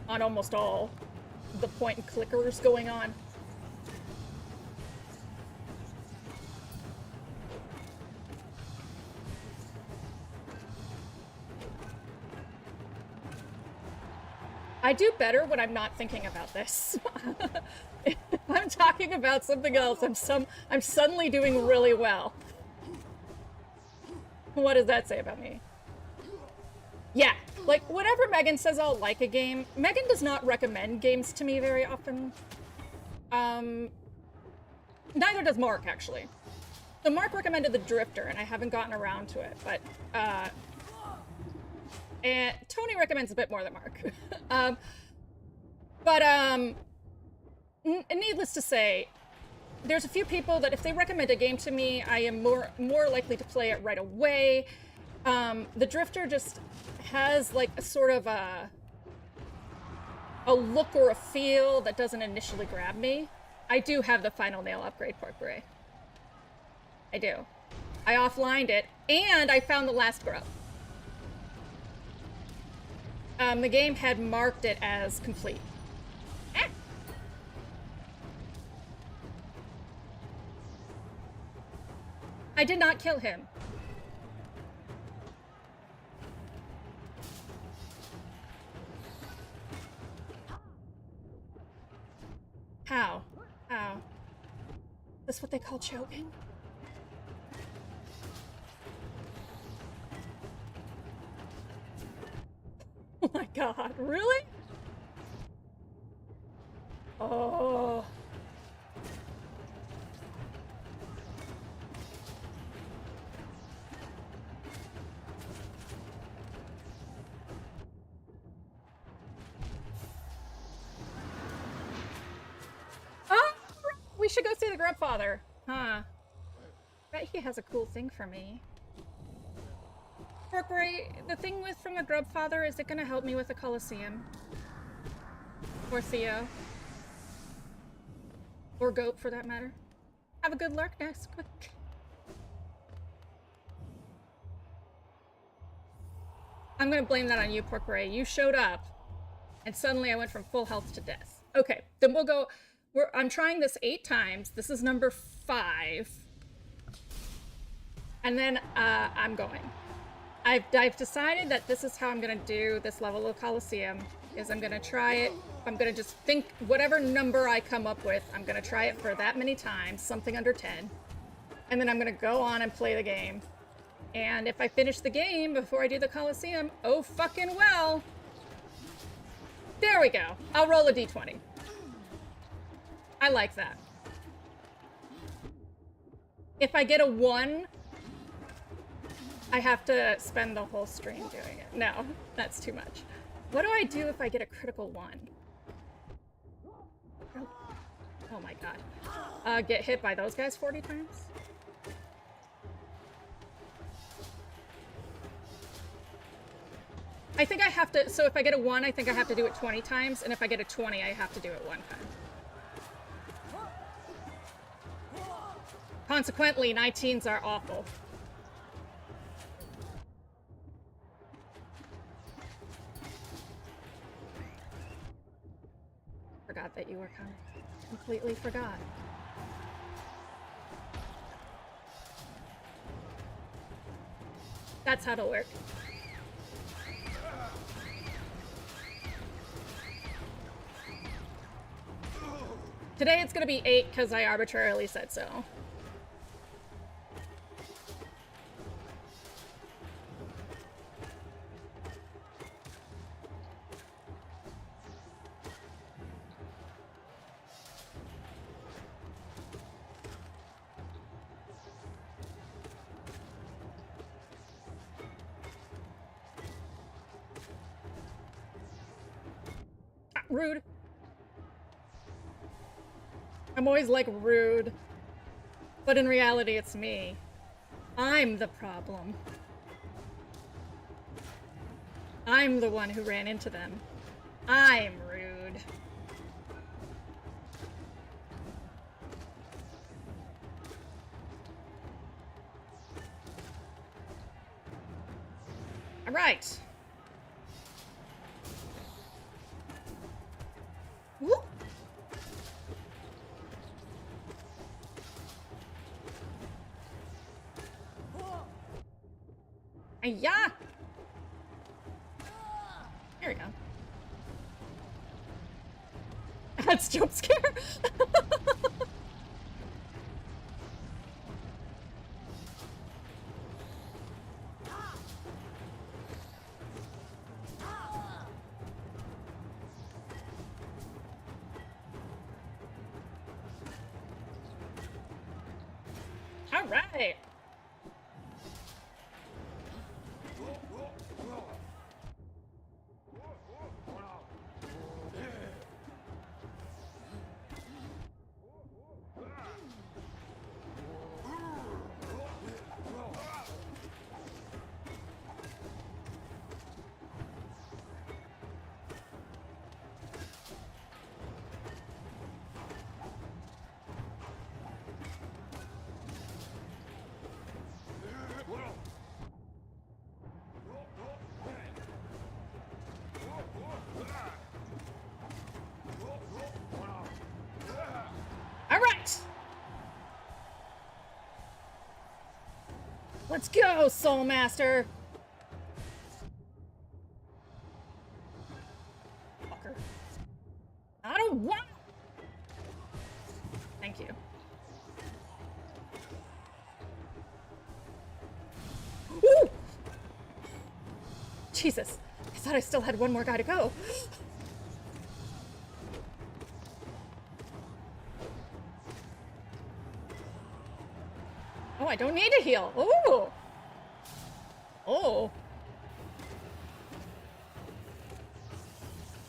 on almost all the point and clickers going on. I do better when I'm not thinking about this. If I'm talking about something else, I'm suddenly doing really well. What does that say about me? Yeah, like, whenever Megan says I'll like a game, Megan does not recommend games to me very often. Neither does Mark, actually. So Mark recommended The Drifter, and I haven't gotten around to it, but, and Tony recommends a bit more than Mark. Needless to say, there's a few people that if they recommend a game to me, I am more likely to play it right away. The Drifter just has like a sort of a look or a feel that doesn't initially grab me. I do have the Final Nail upgrade, Pork Bray. I do. I offlined it, and I found the last grub. The game had marked it as complete. Ah! I did not kill him. How? How? Is this what they call choking? Oh my god, really? Oh. Oh, we should go see the Grubfather. Huh. Bet he has a cool thing for me. Porkray, the thing with from the Grubfather, is it gonna help me with the Colosseum? Or Theo? Or Goat, for that matter? Have a good lurk next. Quick. I'm gonna blame that on you, Porkray. You showed up, and suddenly I went from full health to death. Okay, then we'll go... I'm trying this 8 times. This is number 5. And then I'm going. I've decided that this is how I'm gonna do this level of Colosseum, is I'm gonna try it. I'm gonna just think whatever number I come up with, I'm gonna try it for that many times, something under 10. And then I'm gonna go on and play the game. And if I finish the game before I do the Colosseum, oh fucking well. There we go. I'll roll a d20. I like that. If I get a 1, I have to spend the whole stream doing it. No, that's too much. What do I do if I get a critical 1? Oh my god. Get hit by those guys 40 times? I think I have to, so if I get a 1, I think I have to do it 20 times, and if I get a 20, I have to do it 1 time. Consequently, 19s are awful. Forgot that you were coming. Completely forgot. That's how it'll work. Today it's gonna be 8 because I arbitrarily said so. Rude. I'm always like rude. But in reality, it's me. I'm the problem. I'm the one who ran into them. I'm rude. All right. Whoop. Yeah. Here we go. That's jump scare. All right. All right. Let's go, Soul Master. Fucker. I don't want. Thank you. Ooh! Jesus. I thought I still had one more guy to go. Oh, I don't need to heal. Ooh. Oh.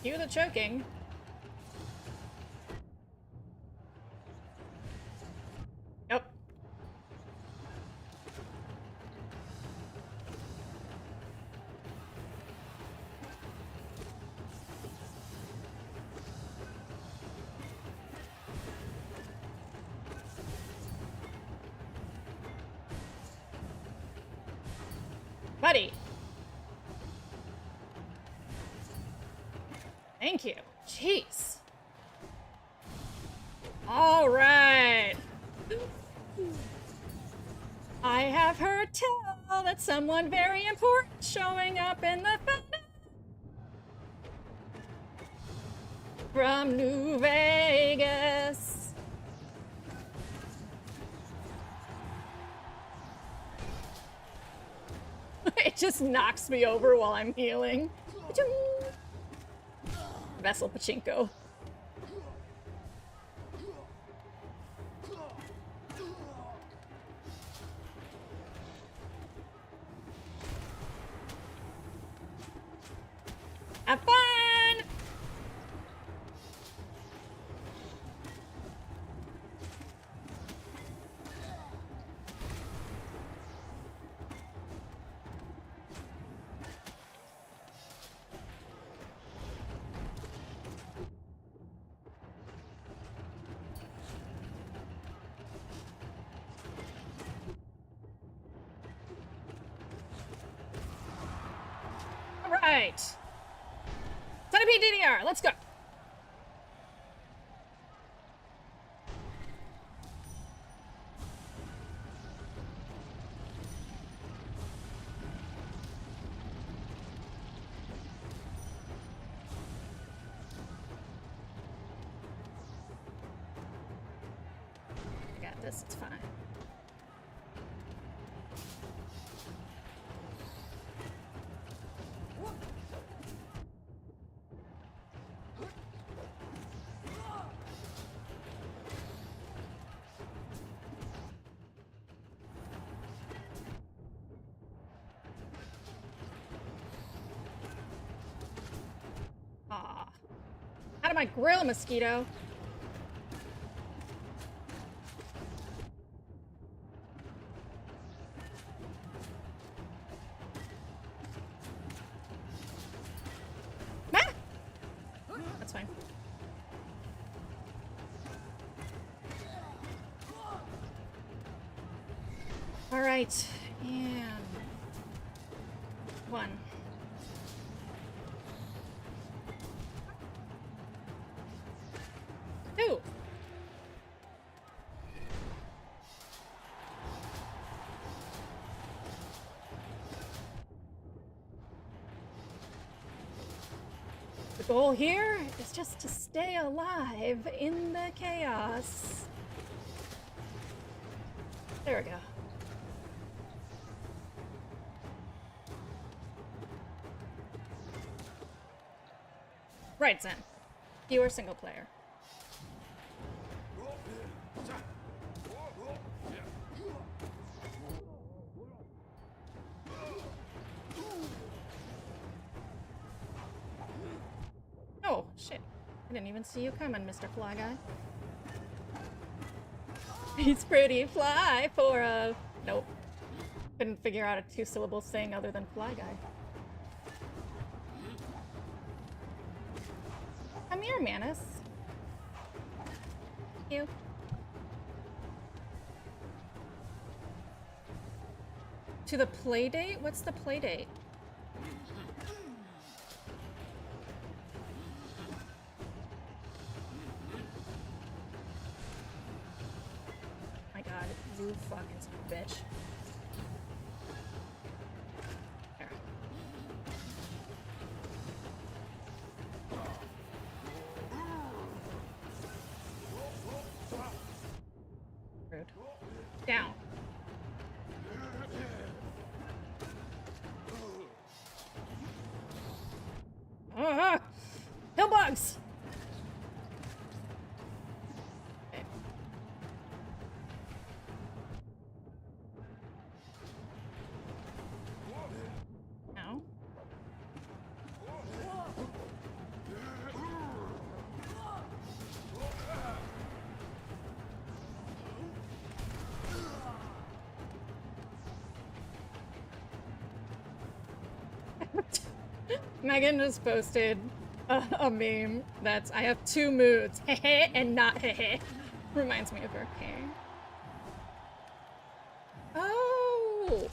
Cue the choking. Yep. Buddy. Thank you. Jeez. All right. I have heard tell that someone very important showing up in the photo from New Vegas. It just knocks me over while I'm healing. Vessel Pachinko. Have fun! All right. Centipede DDR, let's go. I got this, it's fine. Aw. Out of my grill, mosquito. Alright, and 1. Two. The goal here is just to stay alive in the chaos. There we go. Right, Zen. You are single player. Oh, shit. I didn't even see you coming, Mr. Fly Guy. He's pretty fly for a... Nope. Couldn't figure out a two-syllable saying other than Fly Guy. Come here, Manus. You. To the play date? What's the play date? My god, you fucking son of a bitch. There. Rude. Down. Hillbugs! Okay. Now. Megan just posted a meme that's I have two moods, hehe and not hehe. Reminds me of her. Okay. Oh,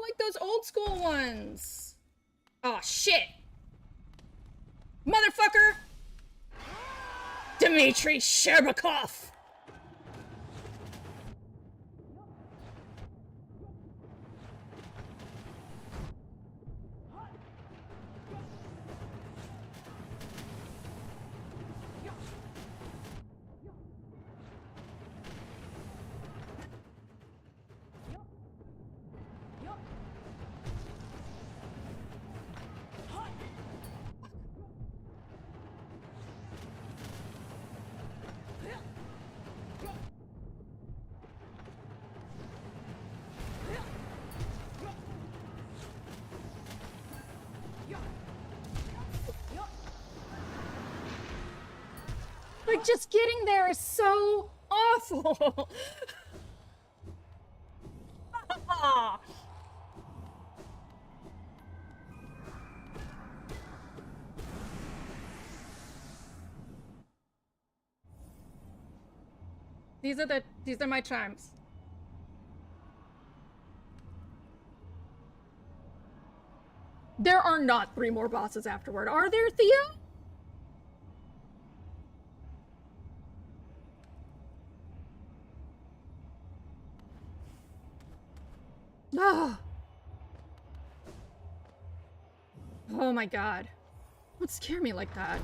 like those old school ones. Oh shit, motherfucker, Dmitry Sherbakov. Like, just getting there is so awful. These are my charms. There are not 3 more bosses afterward, are there, Theo? Ah. Oh my god. Don't scare me like that.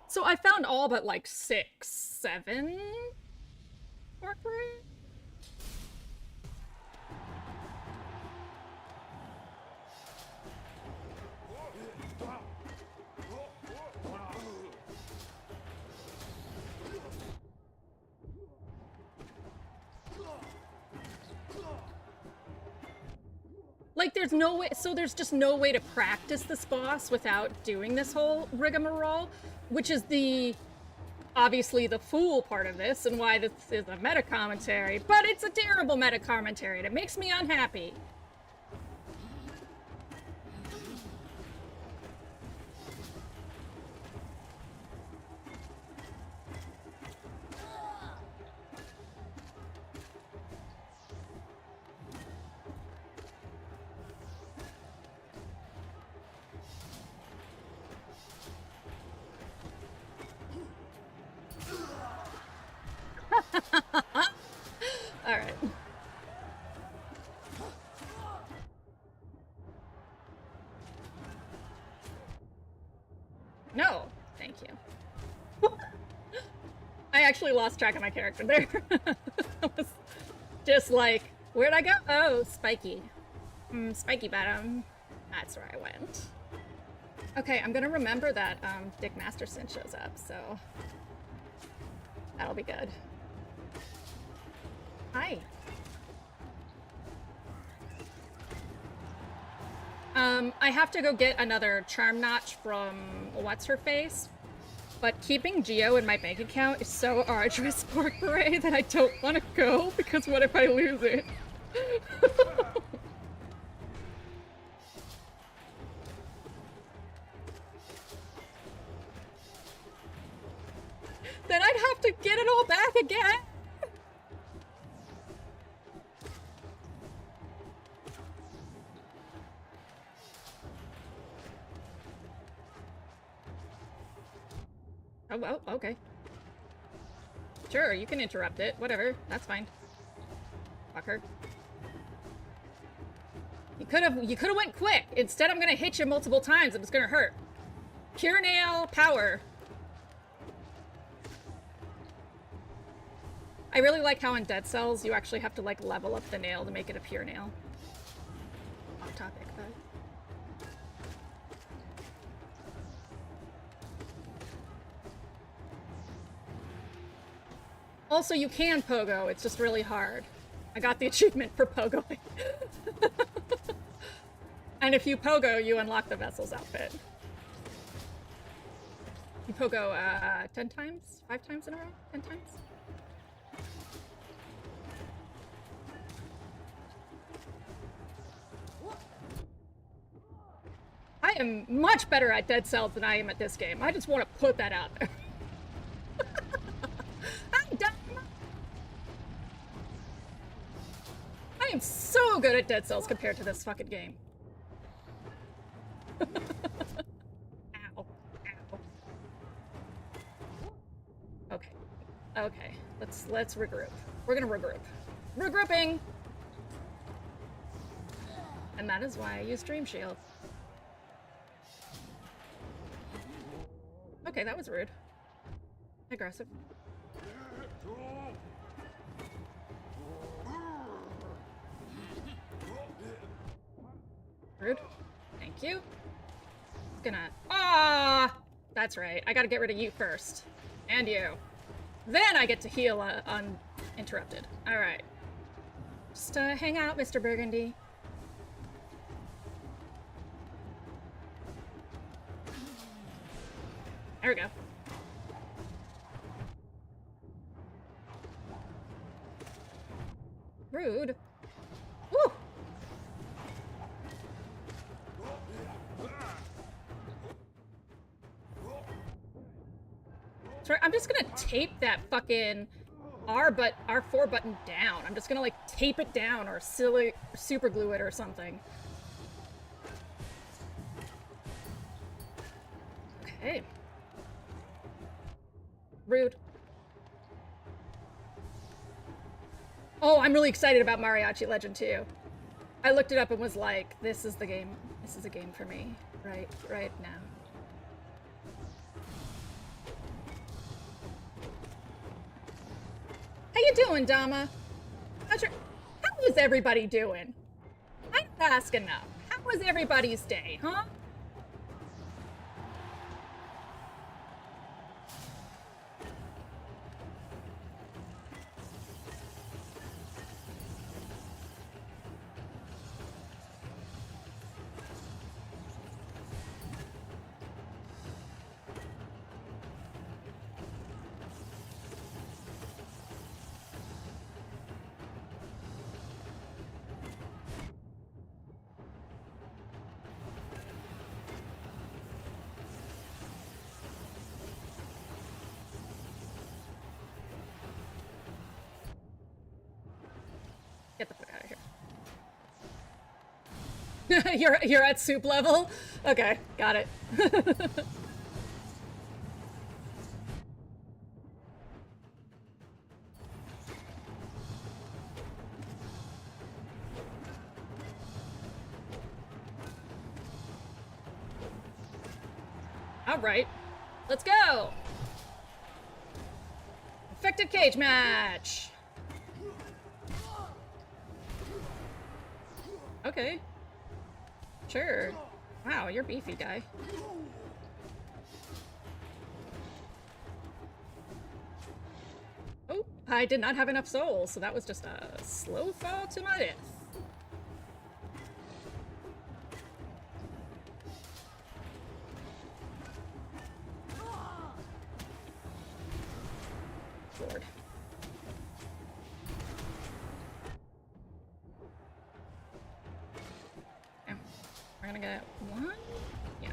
So I found all but like 6, 7 Mercury? Like, there's no way, so there's just no way to practice this boss without doing this whole rigmarole, which is obviously the fool part of this and why this is a meta commentary, but it's a terrible meta commentary and it makes me unhappy. I actually lost track of my character there. I was just like, where'd I go? Oh, Spiky. Spiky Bottom. That's where I went. Okay, I'm gonna remember that Dick Masterson shows up, so that'll be good. Hi. I have to go get another charm notch from what's-her-face, but keeping Geo in my bank account is so arduous, Pork Beret, that I don't want to go, because what if I lose it? Then I'd have to get it all back again! Oh, well, okay. Sure, you can interrupt it. Whatever. That's fine. Fucker. You could've went quick. Instead, I'm gonna hit you multiple times and it's gonna hurt. Pure nail power. I really like how in Dead Cells you actually have to like level up the nail to make it a pure nail. Off topic, but... Also, you can pogo, it's just really hard. I got the achievement for pogoing. And if you pogo, you unlock the Vessel's outfit. You pogo 10 times? 5 times in a row? 10 times? I am much better at Dead Cells than I am at this game. I just want to put that out there. I'm done. I am so good at Dead Cells compared to this fucking game. Ow. Ow. Okay. Okay. Let's regroup. We're gonna regroup. Regrouping! And that is why I use Dream Shield. Okay, that was rude. Aggressive. Rude. Thank you. Gonna... Ah! That's right. I gotta get rid of you first. And you. Then I get to heal uninterrupted. Alright. Just hang out, Mr. Burgundy. There we go. Rude. Woo! Sorry, I'm just gonna tape that fucking R4 button down. I'm just gonna like tape it down or super glue it or something. Okay. Rude. Oh, I'm really excited about Mariachi Legend 2. I looked it up and was like, this is the game. This is a game for me. Right now. How you doing, Dama? How is everybody doing? I don't ask enough. How was everybody's day, huh? Get the fuck out of here. You're at soup level? Okay, got it. All right, let's go. Selected cage match! Okay. Sure. Wow, you're beefy, guy. Oh, I did not have enough souls, so that was just a slow fall to my death. Lord. Okay. We're gonna get one? Yeah.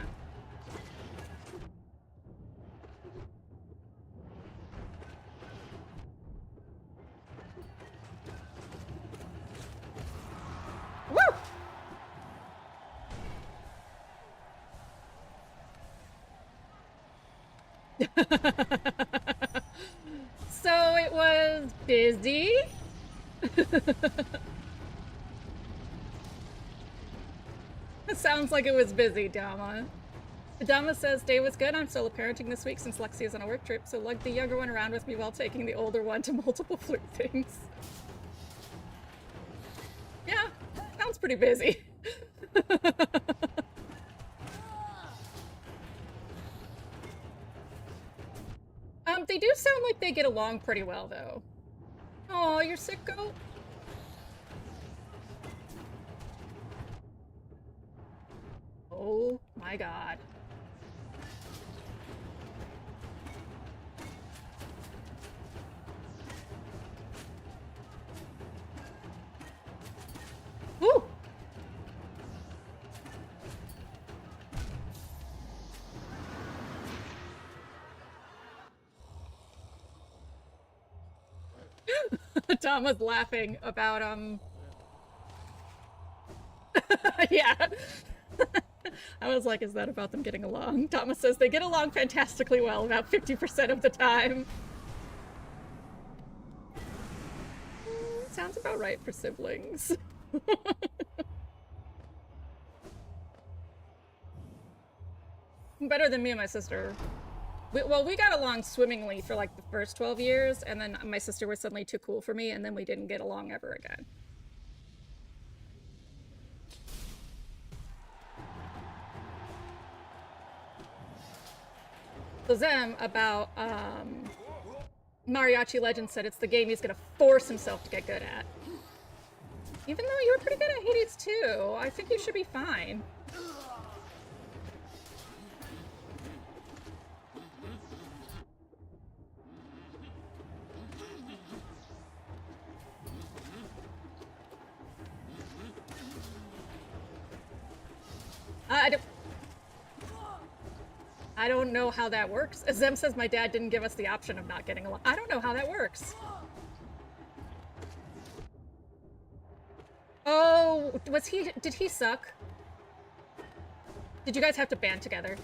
Woo! So it was busy. It sounds like it was busy, Dama. Dama says, day was good. I'm solo parenting this week since Lexi is on a work trip, so lug the younger one around with me while taking the older one to multiple flute things. Yeah, sounds pretty busy. They do sound like they get along pretty well, though. Oh, you're sick, goat? Oh my god. Woo! Tom was laughing about, yeah. I was like, is that about them getting along? Thomas says they get along fantastically well about 50% of the time. Sounds about right for siblings. Better than me and my sister. Well, we got along swimmingly for like the first 12 years, and then my sister was suddenly too cool for me, and then we didn't get along ever again. So Zem about Mariachi Legends said it's the game he's gonna force himself to get good at. Even though you were pretty good at Hades too, I think you should be fine. I don't know how that works. Zem says my dad didn't give us the option of not getting along. I don't know how that works. Oh, did he suck? Did you guys have to band together?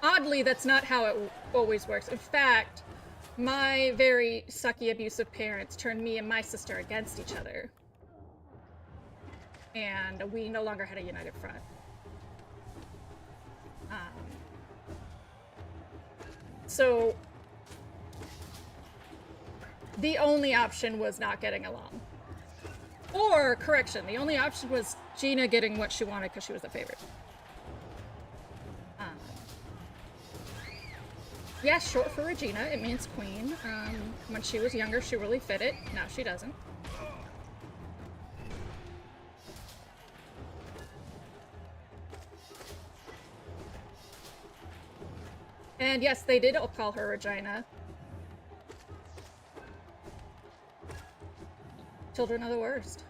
Oddly, that's not how it always works. In fact, my very sucky, abusive parents turned me and my sister against each other. And we no longer had a united front. So the only option was not getting along. Or, correction, the only option was Gina getting what she wanted because she was the favorite. Yeah, short for Regina, it means queen. When she was younger, she really fit it. Now she doesn't. And yes, they did call her Regina. Children are the worst.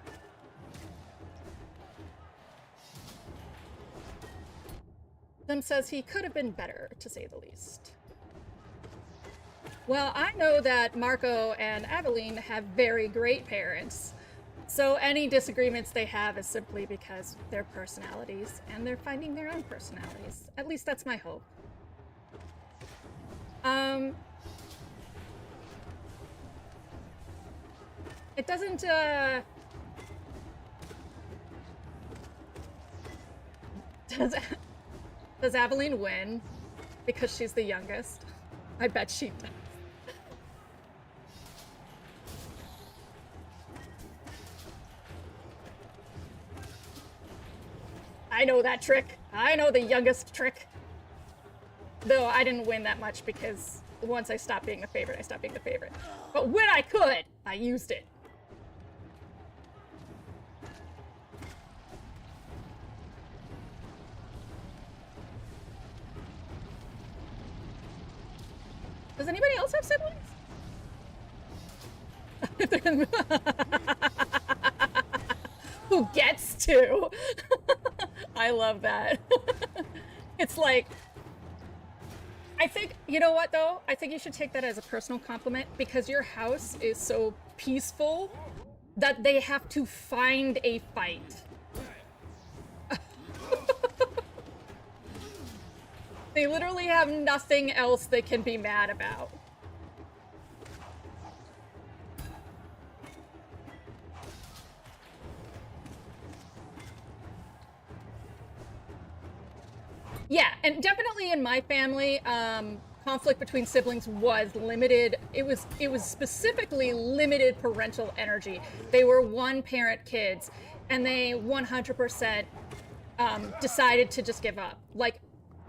Them says he could have been better, to say the least. Well, I know that Marco and Aveline have very great parents. So any disagreements they have is simply because their personalities, and they're finding their own personalities. At least that's my hope. It doesn't, Does Aveline win because she's the youngest? I bet she does. I know that trick. I know the youngest trick. Though I didn't win that much because once I stopped being the favorite, I stopped being the favorite. But when I could, I used it. Does anybody else have siblings? Who gets to? I love that. It's like, I think, you know what though? I think you should take that as a personal compliment because your house is so peaceful that they have to find a fight. They literally have nothing else they can be mad about. Yeah, and definitely in my family, conflict between siblings was limited. It was specifically limited parental energy. They were one-parent kids, and they 100% decided to just give up. Like,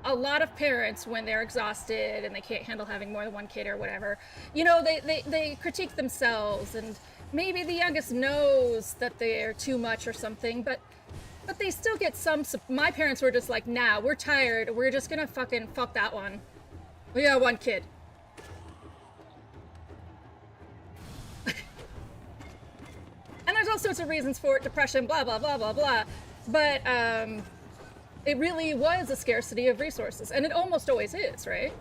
a lot of parents, when they're exhausted and they can't handle having more than one kid or whatever, you know, they critique themselves, and maybe the youngest knows that they're too much or something, but they still get some. My parents were just like, nah, we're tired. We're just gonna fucking fuck that one. We got one kid. And there's all sorts of reasons for it, depression, blah, blah, blah, blah, blah. But, it really was a scarcity of resources, and it almost always is, right?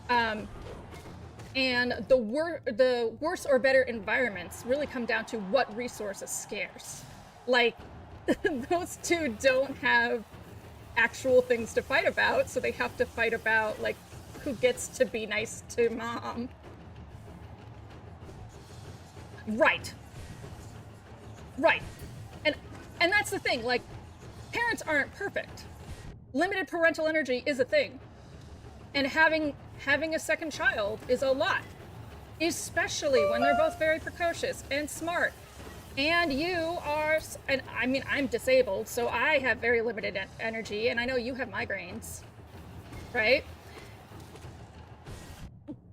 And the worse or better environments really come down to what resource is scarce. Like, those two don't have actual things to fight about, so they have to fight about, like, who gets to be nice to mom. Right. Right. And that's the thing, like, parents aren't perfect. Limited parental energy is a thing. And having a second child is a lot. Especially when they're both very precocious and smart. And you are, and I mean, I'm disabled, so I have very limited energy, and I know you have migraines, right?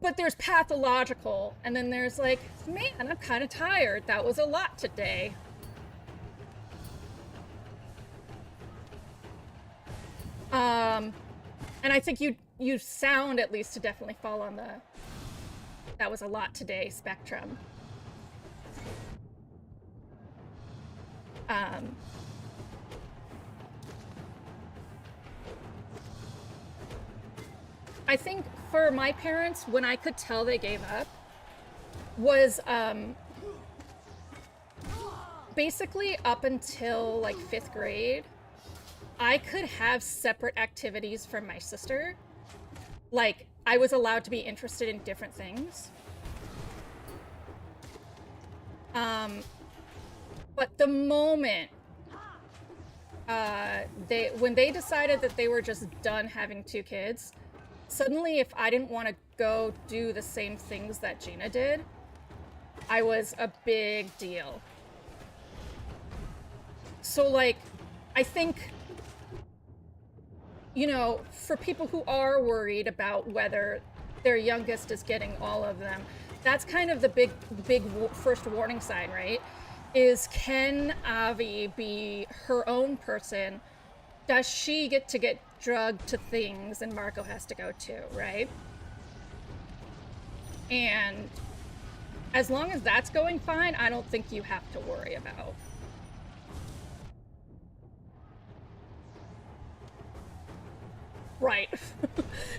But there's pathological, and then there's like, man, I'm kind of tired. That was a lot today. And I think you sound at least to definitely fall on the that was a lot today spectrum. I think for my parents, when I could tell they gave up, was basically up until like 5th grade. I could have separate activities from my sister. Like, I was allowed to be interested in different things. But the moment when they decided that they were just done having 2 kids, suddenly if I didn't want to go do the same things that Gina did, I was a big deal. So, like, I think, you know, for people who are worried about whether their youngest is getting all of them, that's kind of the big first warning sign, right? Is, can Avi be her own person? Does she get to get drugged to things and Marco has to go too, right? And as long as that's going fine, I don't think you have to worry about. Right.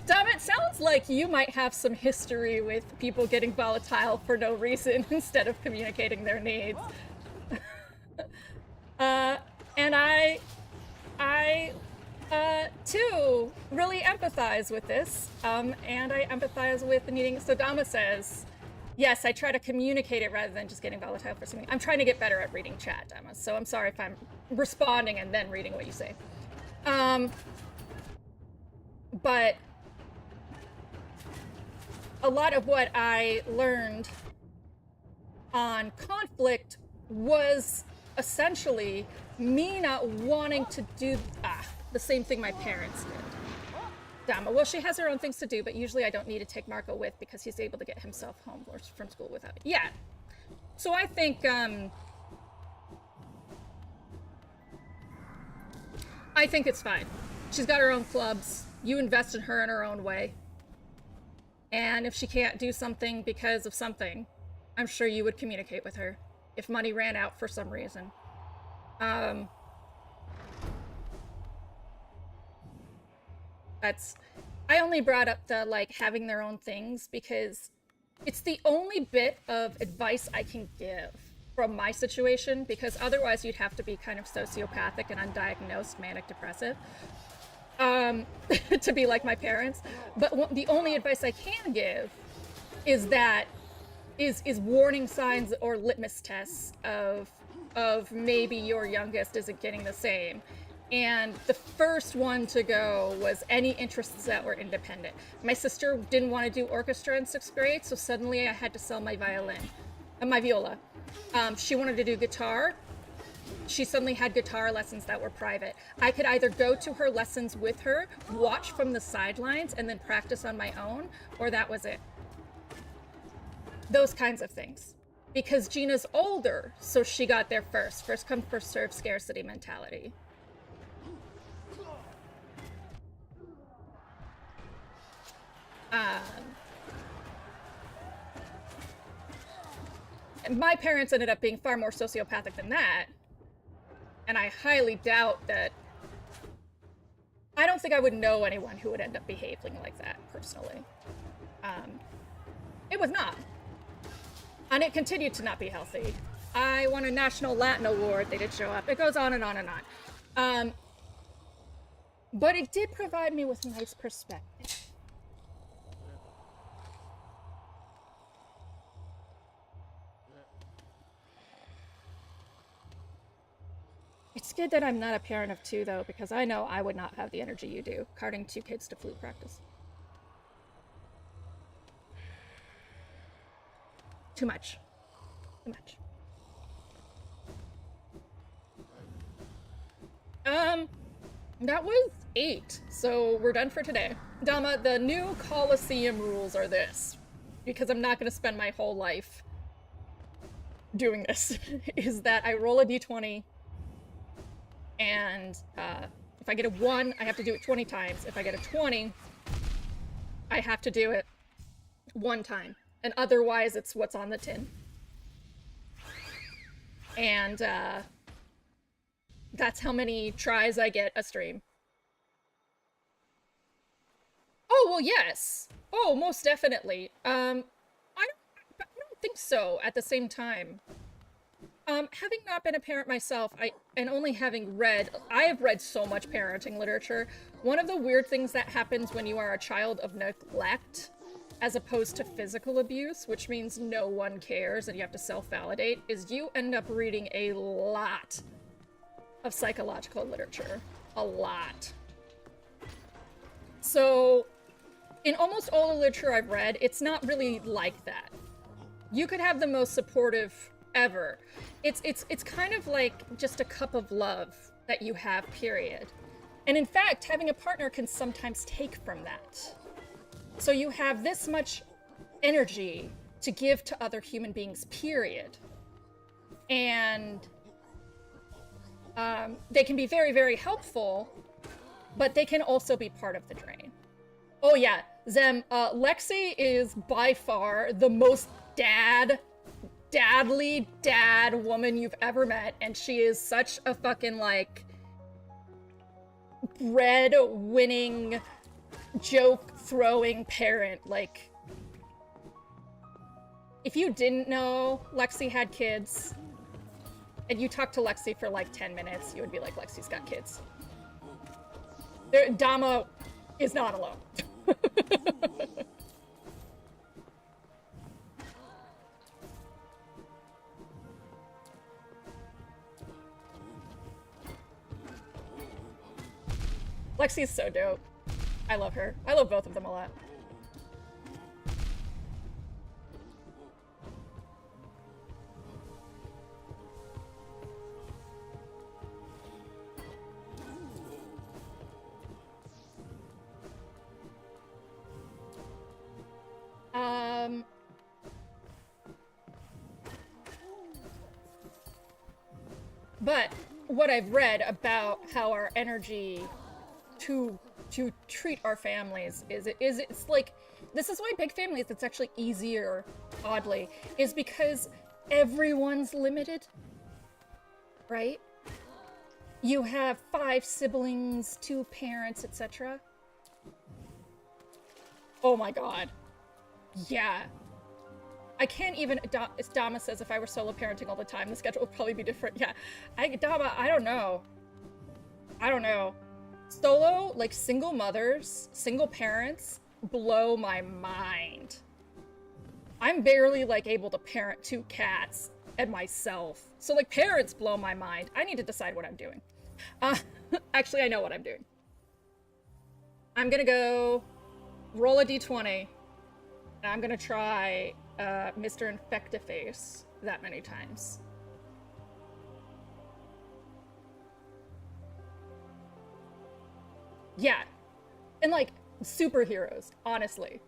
Dom, it sounds like you might have some history with people getting volatile for no reason instead of communicating their needs. And I too really empathize with this, and I empathize with needing. So Dama says, yes, I try to communicate it rather than just getting volatile for something. I'm trying to get better at reading chat, Dama, so I'm sorry if I'm responding and then reading what you say. But a lot of what I learned on conflict was essentially me not wanting to do the same thing my parents did. Dama, well, she has her own things to do, but usually I don't need to take Marco with because he's able to get himself home from school without me. Yeah. So I think it's fine. She's got her own clubs. You invest in her in her own way. And if she can't do something because of something, I'm sure you would communicate with her if money ran out for some reason. I only brought up the, like, having their own things because it's the only bit of advice I can give from my situation, because otherwise you'd have to be kind of sociopathic and undiagnosed manic depressive to be like my parents. But the only advice I can give is that is warning signs or litmus tests of maybe your youngest isn't getting the same. And the first one to go was any interests that were independent. My sister didn't want to do orchestra in 6th grade, so suddenly I had to sell my viola. She wanted to do guitar. She suddenly had guitar lessons that were private. I could either go to her lessons with her, watch from the sidelines, and then practice on my own, or that was it. Those kinds of things. Because Gina's older, so she got there first. First come, first serve, scarcity mentality. My parents ended up being far more sociopathic than that. And I highly doubt that... I don't think I would know anyone who would end up behaving like that, personally. It was not. And it continued to not be healthy. I won a National Latin Award. They did show up. It goes on and on and on. But it did provide me with a nice perspective. It's good that I'm not a parent of 2, though, because I know I would not have the energy you do, carting 2 kids to flute practice. Too much. Too much. That was 8, so we're done for today. Dama, the new Coliseum rules are this, because I'm not going to spend my whole life doing this, is that I roll a d20, and if I get a 1, I have to do it 20 times. If I get a 20, I have to do it 1 time. And otherwise, it's what's on the tin. And that's how many tries I get a stream. Oh, well, yes. Oh, most definitely. I don't think so at the same time. Having not been a parent myself, and only having read, I have read so much parenting literature. One of the weird things that happens when you are a child of neglect, as opposed to physical abuse, which means no one cares and you have to self-validate, is you end up reading a lot of psychological literature. A lot. So, in almost all the literature I've read, it's not really like that. You could have the most supportive ever. It's kind of like just a cup of love that you have, period. And in fact, having a partner can sometimes take from that. So you have this much energy to give to other human beings, period. And they can be very, very helpful, but they can also be part of the drain. Oh yeah, Zem, Lexi is by far the most dadly dad woman you've ever met, and she is such a fucking, like, bread-winning, joke-throwing parent. Like, if you didn't know Lexi had kids, and you talked to Lexi for like 10 minutes, you would be like, Lexi's got kids. Dama is not alone. Lexi's so dope. I love her. I love both of them a lot. But what I've read about how our energy to treat our families is it's like, this is why big families, it's actually easier, oddly, is because everyone's limited, right? You have 5 siblings, 2 parents, etc. Oh my god. Yeah. I can't even, Dama says if I were solo parenting all the time, the schedule would probably be different. Yeah, Dama, I don't know. I don't know. Solo, like single mothers, single parents, blow my mind. I'm barely like able to parent 2 cats and myself. So like parents blow my mind. I need to decide what I'm doing. Actually, I know what I'm doing. I'm gonna go roll a d20. And I'm gonna try Mr. Infectiface that many times. Yeah. And like superheroes, honestly.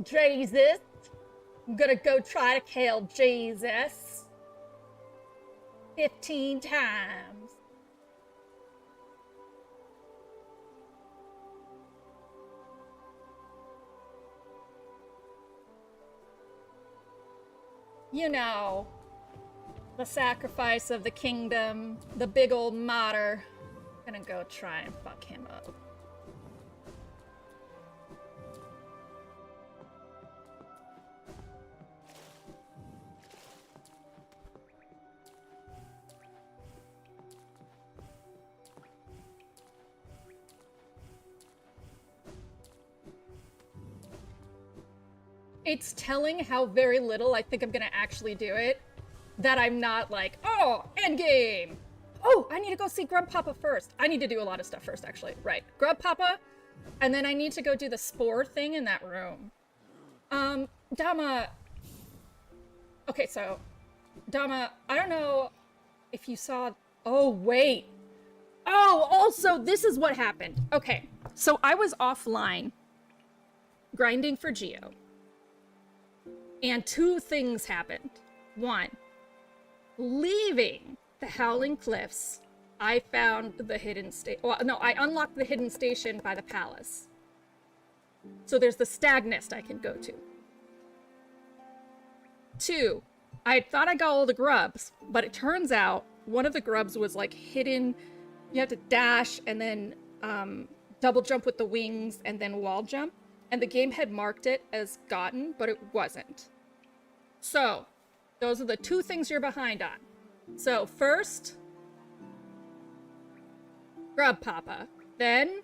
Jesus. I'm gonna go try to kill Jesus 15 times. You know, the sacrifice of the kingdom, the big old martyr. I'm gonna go try and fuck him up. It's telling how very little I think I'm gonna actually do it, that I'm not like, oh, endgame. Oh, I need to go see Grub Papa first. I need to do a lot of stuff first, actually. Right, Grub Papa, and then I need to go do the spore thing in that room. Dama. Okay, so, Dama, I don't know if you saw, oh, wait. Oh, also, this is what happened. Okay, so I was offline grinding for Geo. And 2 things happened. 1, leaving the Howling Cliffs, I found the hidden station. Well, no, I unlocked the hidden station by the palace. So there's the Stag Nest I can go to. 2, I thought I got all the grubs, but it turns out one of the grubs was like hidden. You have to dash and then double jump with the wings and then wall jump. And the game had marked it as gotten, but it wasn't. So, those are the 2 things you're behind on. So, first, Grub Papa. Then,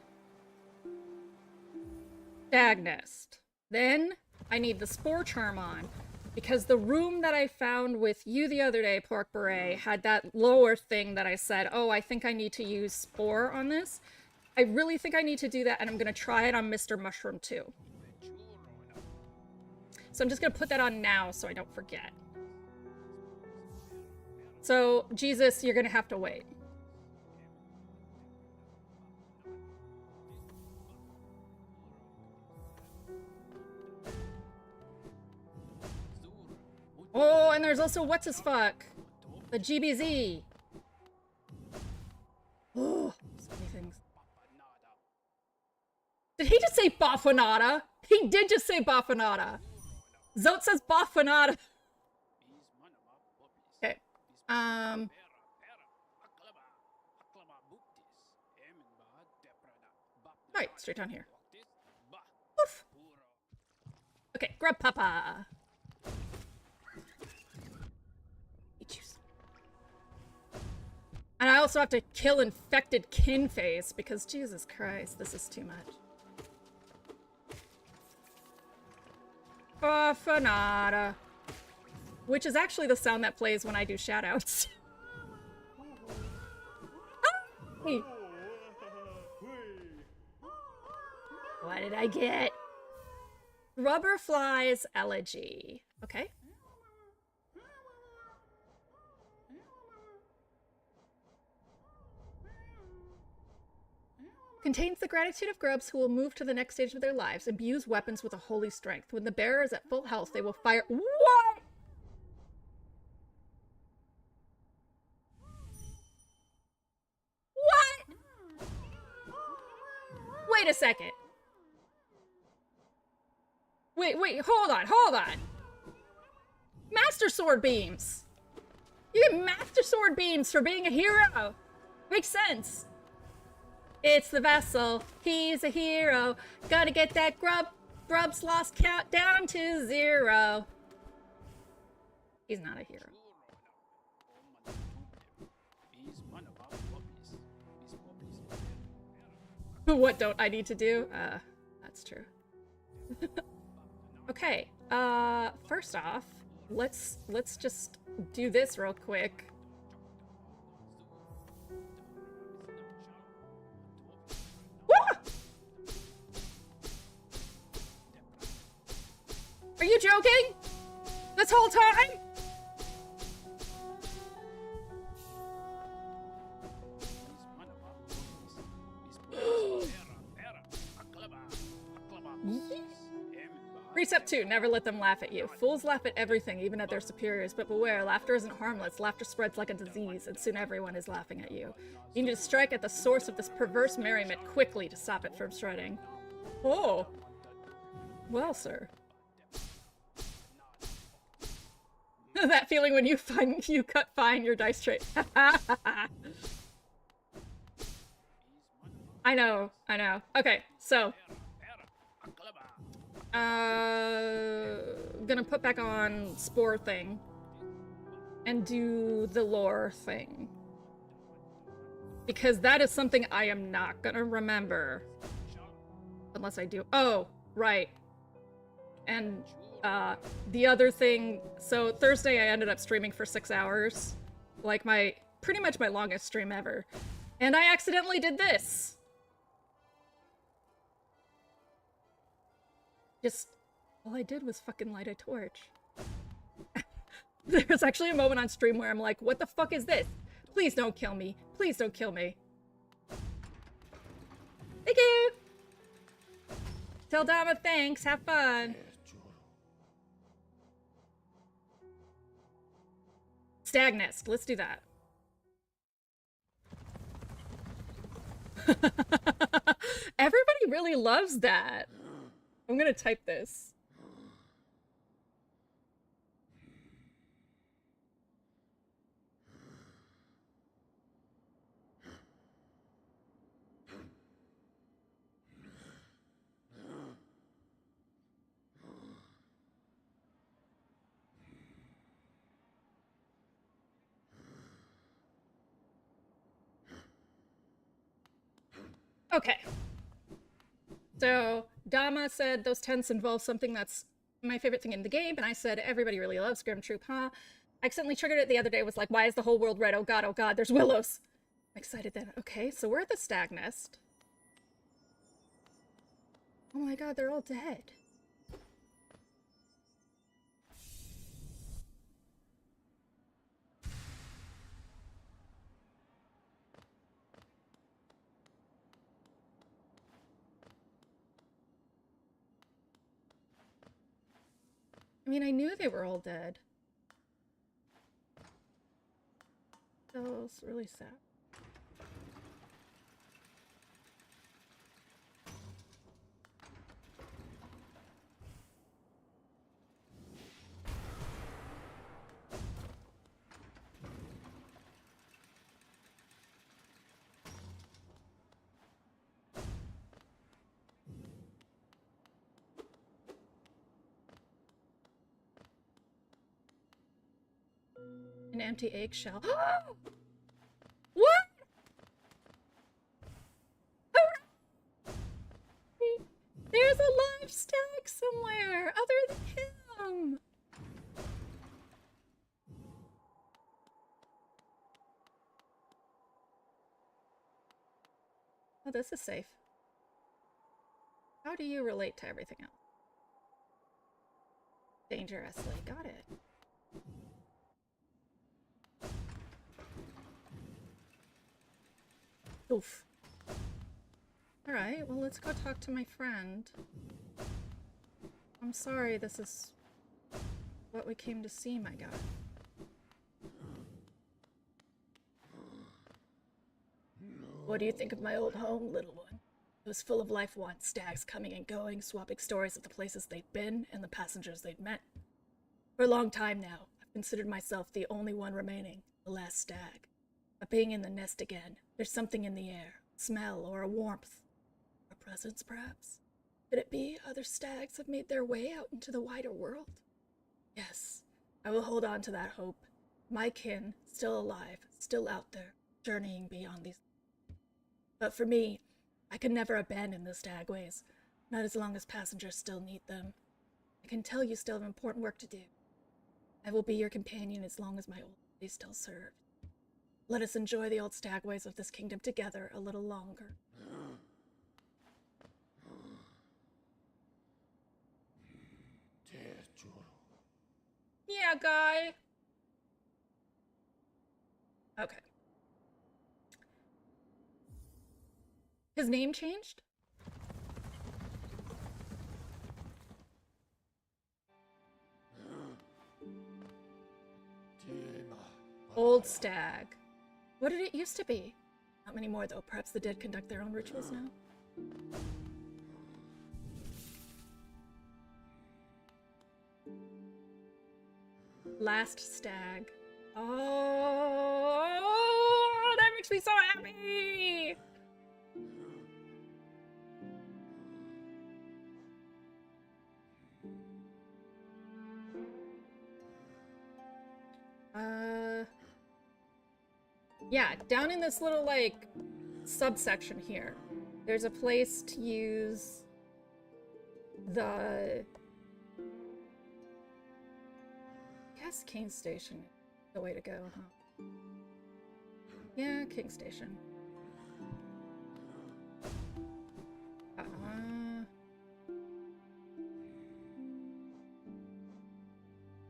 Stag Nest. Then, I need the Spore Charm on. Because the room that I found with you the other day, Pork Beret, had that lower thing that I said, oh, I think I need to use Spore on this. I really think I need to do that, and I'm going to try it on Mr. Mushroom too. So I'm just going to put that on now so I don't forget. So, Jesus, you're going to have to wait. Oh, and there's also what's-his-fuck. The GBZ. Oh, so many things. Did he just say Baffanata? He did just say Baffanata. Zote says Baffanata. Okay. Right, straight down here. Oof. Okay, Grub Papa. And I also have to kill infected Kinface because Jesus Christ, this is too much. Fanata. Which is actually the sound that plays when I do shoutouts. Hey. What did I get? Rubberfly's Elegy. Okay. Contains the gratitude of grubs who will move to the next stage of their lives, imbues weapons with a holy strength. When the bearer is at full health, they will fire— What? What? Wait a second. Wait, hold on. Master Sword Beams! You get Master Sword Beams for being a hero! Makes sense. It's the vessel, he's a hero. Gotta get that grub's lost count down to 0. He's not a hero. What don't I need to do? That's true. Okay, first off, let's just do this real quick. Are you joking? This whole time? Precept 2, never let them laugh at you. Fools laugh at everything, even at their superiors, but beware, laughter isn't harmless. Laughter spreads like a disease, and soon everyone is laughing at you. You need to strike at the source of this perverse merriment quickly to stop it from spreading. Oh. Well, sir. That feeling when you cut fine your dice tray. I know. Okay, so gonna put back on Spore thing and do the lore thing. Because that is something I am not gonna remember. Unless I do. Oh, right. And the other thing, so Thursday I ended up streaming for 6 hours. Like pretty much my longest stream ever. And I accidentally did this. All I did was fucking light a torch. There's actually a moment on stream where I'm like, what the fuck is this? Please don't kill me. Please don't kill me. Thank you! Tell Dama thanks, have fun. Stag nest, let's do that. Everybody really loves that. I'm gonna type this. Okay. So, Dama said those tents involve something that's my favorite thing in the game, and I said everybody really loves Grim Troop, huh? I accidentally triggered it the other day, was like, why is the whole world red? Oh god, there's willows! I'm excited then. Okay, so we're at the stag nest. Oh my god, they're all dead. I mean, I knew they were all dead. That was really sad. An empty eggshell. What? Hooray! There's a live stag somewhere other than him. Oh, this is safe. How do you relate to everything else? Dangerously. Got it. Oof. Alright, well, let's go talk to my friend. I'm sorry, this is what we came to see, my guy. What do you think of my old home, little one? It was full of life once, stags coming and going, swapping stories of the places they'd been and the passengers they'd met. For a long time now, I've considered myself the only one remaining, the last stag. But being in the nest again, there's something in the air, a smell or a warmth. A presence, perhaps? Could it be other stags have made their way out into the wider world? Yes, I will hold on to that hope. My kin, still alive, still out there, journeying beyond these. But for me, I can never abandon the stagways, not as long as passengers still need them. I can tell you still have important work to do. I will be your companion as long as my old days still serve. Let us enjoy the old stagways of this kingdom together a little longer. Yeah, guy. Okay. His name changed? Old stag. What did it used to be? Not many more, though. Perhaps the dead conduct their own rituals now? Last stag. Oh, that makes me so happy! Yeah, down in this little, like, subsection here, there's a place to use the... I guess King Station is the way to go, huh? Yeah, King Station.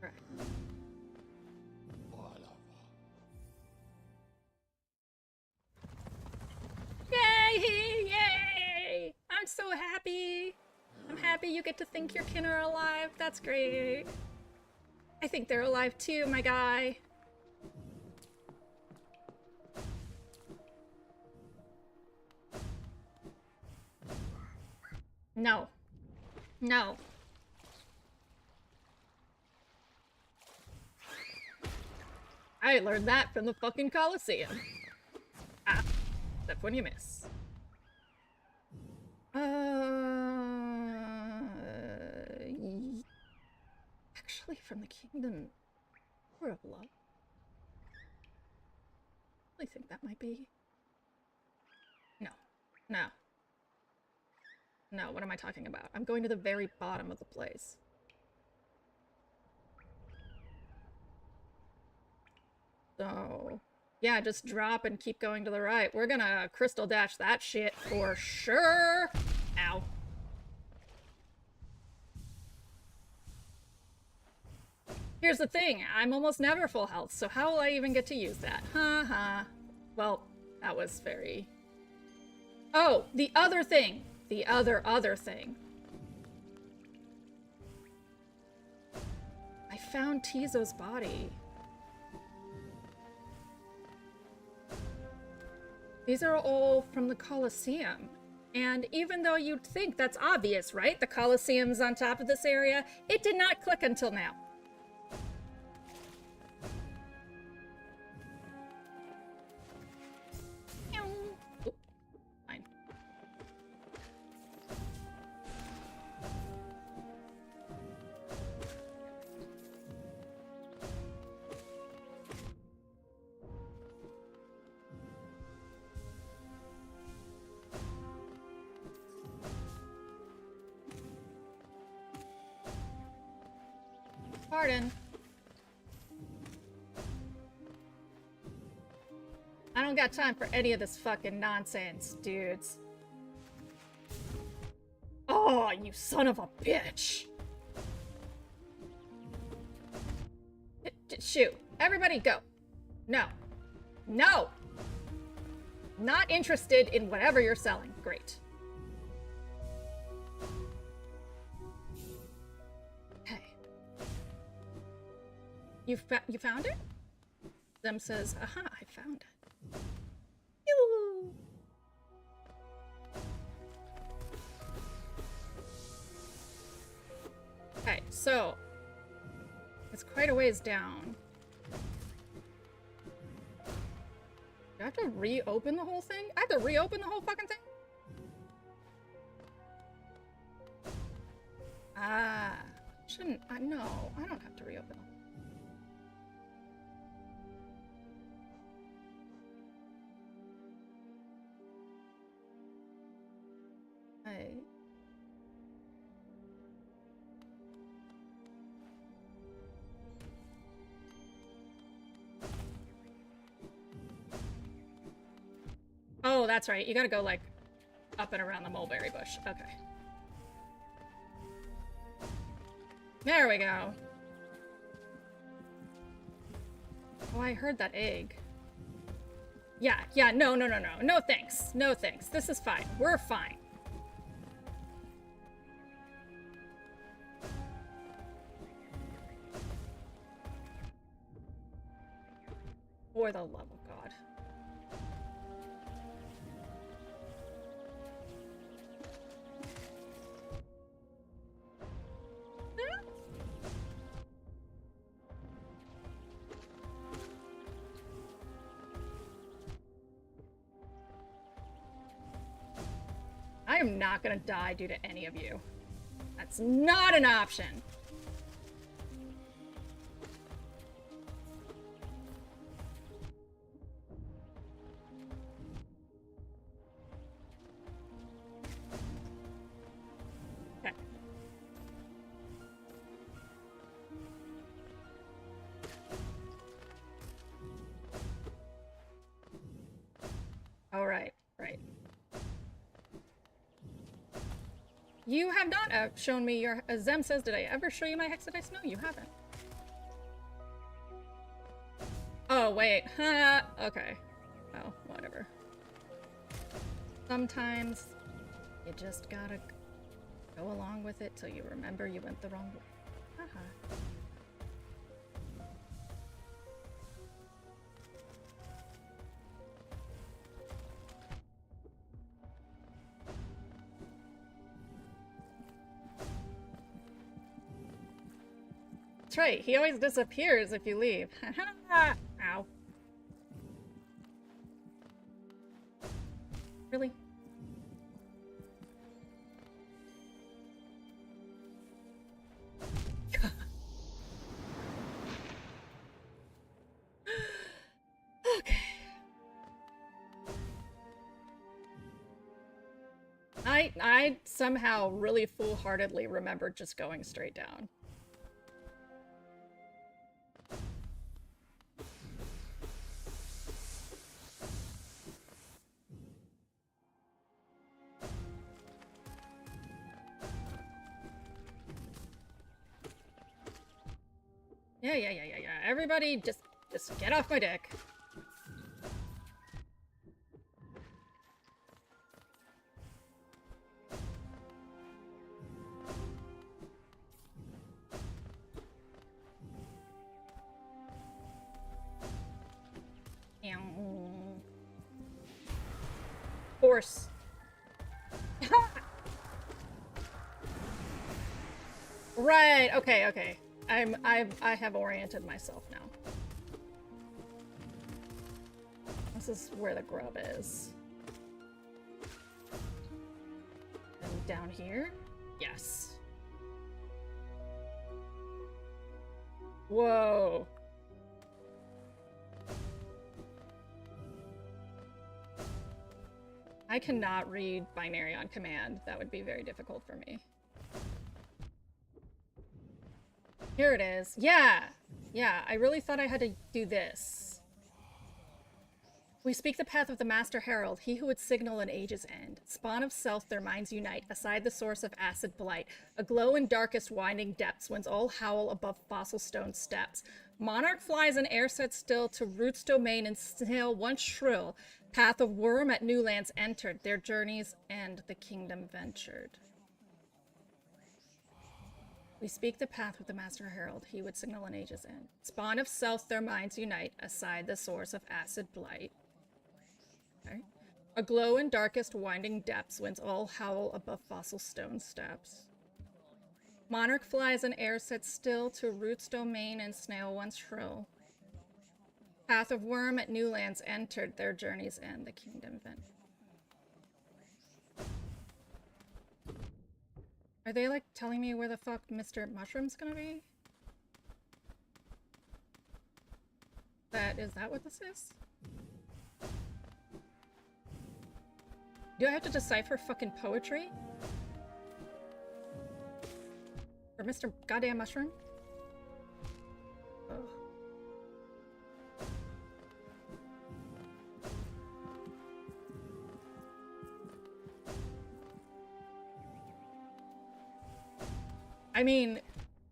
Right. Yay! Yay! I'm so happy! I'm happy you get to think your kin are alive. That's great. I think they're alive too, my guy. No. No. I learned that from the fucking Colosseum. Ah, except when you miss. Actually, from the Kingdom of Love. I think that might be. No. No. No, what am I talking about? I'm going to the very bottom of the place. So, yeah, just drop and keep going to the right. We're gonna crystal dash that shit for sure. Ow. Here's the thing, I'm almost never full health, so how will I even get to use that? Haha. Well, that was very... Oh, the other thing. The other thing. I found Tizo's body. These are all from the Colosseum. And even though you'd think that's obvious, right? The Colosseum's on top of this area, it did not click until now. Oh, fine. Pardon. I don't got time for any of this fucking nonsense, dudes. Oh, you son of a bitch. Shoot. Everybody go. No. No! Not interested in whatever you're selling. Great. Okay. You found it? Zem says, aha, I found it. Yoo! Okay, so it's quite a ways down. Do I have to reopen the whole thing? I have to reopen the whole fucking thing? Ah, shouldn't I? No, I don't have to reopen it. Oh, that's right. You gotta go, like, up and around the mulberry bush. Okay. There we go. Oh, I heard that egg. Yeah, no. No thanks. No thanks. This is fine. We're fine. For the love of God. I am not gonna die due to any of you. That's not an option. Okay. All right, right. You have not shown me your... Zem says, did I ever show you my Hexadice? No, you haven't. Oh, wait. Okay. Oh, whatever. Sometimes you just gotta go along with it till you remember you went the wrong way. Haha. That's right, he always disappears if you leave. Ow. Really? Okay. I somehow really foolhardily remembered just going straight down. Yeah. Everybody just get off my dick. Horse. Right, okay. I have oriented myself now. This is where the grub is. And down here? Yes. Whoa. I cannot read binary on command. That would be very difficult for me. Here it is. Yeah, I really thought I had to do this. We speak the path of the Master Herald, he who would signal an age's end. Spawn of self, their minds unite, aside the source of acid blight. Aglow in darkest winding depths, whence all howl above fossil stone steps. Monarch flies in air set still, to roots domain and snail once shrill. Path of worm at new lands entered, their journeys and the kingdom ventured. We speak the path with the Master Herald, he would signal an age's end. Spawn of self, their minds unite, aside the source of acid blight. Okay. Aglow in darkest winding depths, whence all howl above fossil stone steps. Monarch flies in air set still, to roots domain and snail once shrill. Path of worm at new lands entered, their journeys end, the kingdom ventured. Are they like telling me where the fuck Mr. Mushroom's gonna be? Is that what this is? Do I have to decipher fucking poetry? For Mr. Goddamn Mushroom? Ugh. I mean,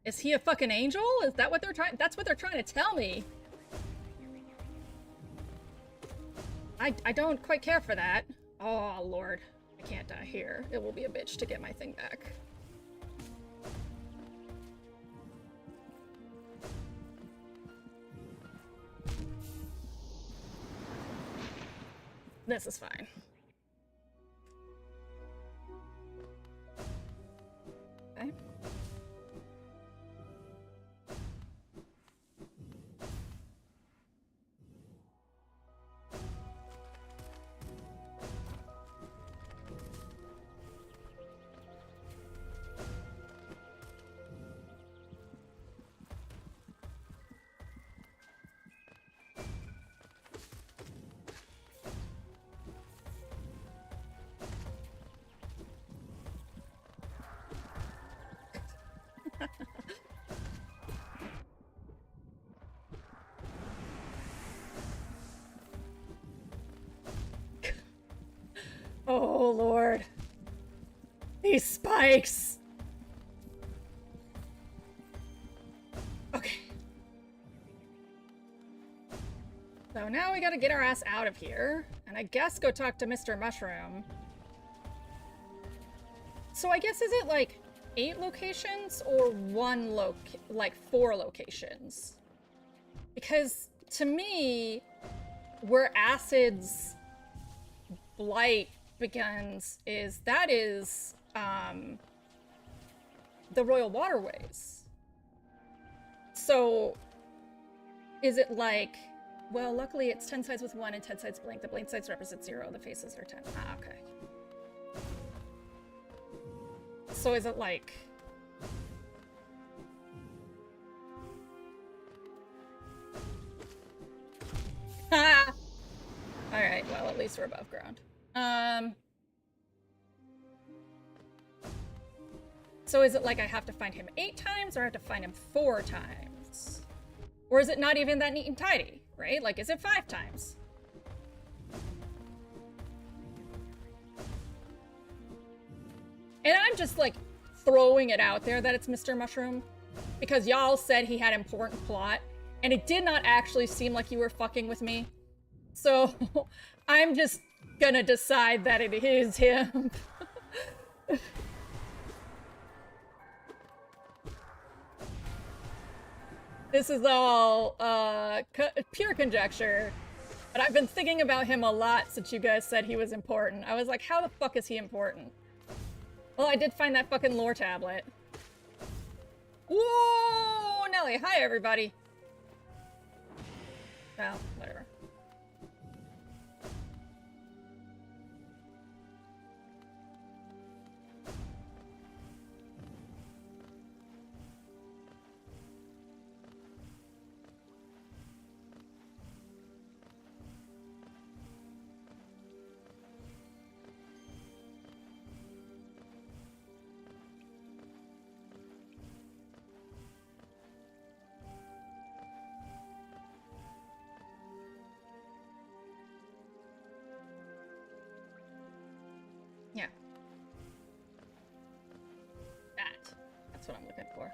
is he a fucking angel? Is that what they're trying? That's what they're trying to tell me. I don't quite care for that. Oh, Lord. I can't die here. It will be a bitch to get my thing back. This is fine. Okay. Oh, Lord. These spikes! Okay. So now we gotta get our ass out of here, and I guess go talk to Mr. Mushroom. So I guess, is it like 8 locations or 4 locations? Because to me, where Acid's blight begins is the Royal Waterways. So is it like, well, luckily it's 10 sides with 1 and 10 sides blank. The blank sides represent 0, the faces are 10. Ah, okay. So is it like... Ha! Alright, well, at least we're above ground. So is it like I have to find him 8 times or I have to find him 4 times? Or is it not even that neat and tidy, right? Like, is it 5 times? And I'm just like throwing it out there that it's Mr. Mushroom because y'all said he had important plot and it did not actually seem like you were fucking with me. So I'm just gonna decide that it is him. This is all pure conjecture, but I've been thinking about him a lot since you guys said he was important. I was like, how the fuck is he important? Well, I did find that fucking lore tablet. Whoa, Nelly, hi everybody. Well, whatever. That's what I'm looking for.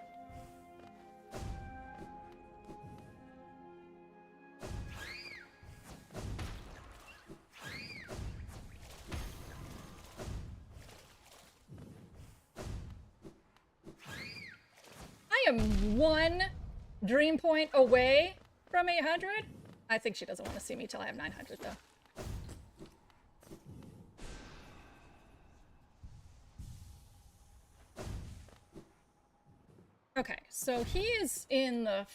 I am 1 dream point away from 800. I think she doesn't want to see me till I have 900 though. Okay, so he is in the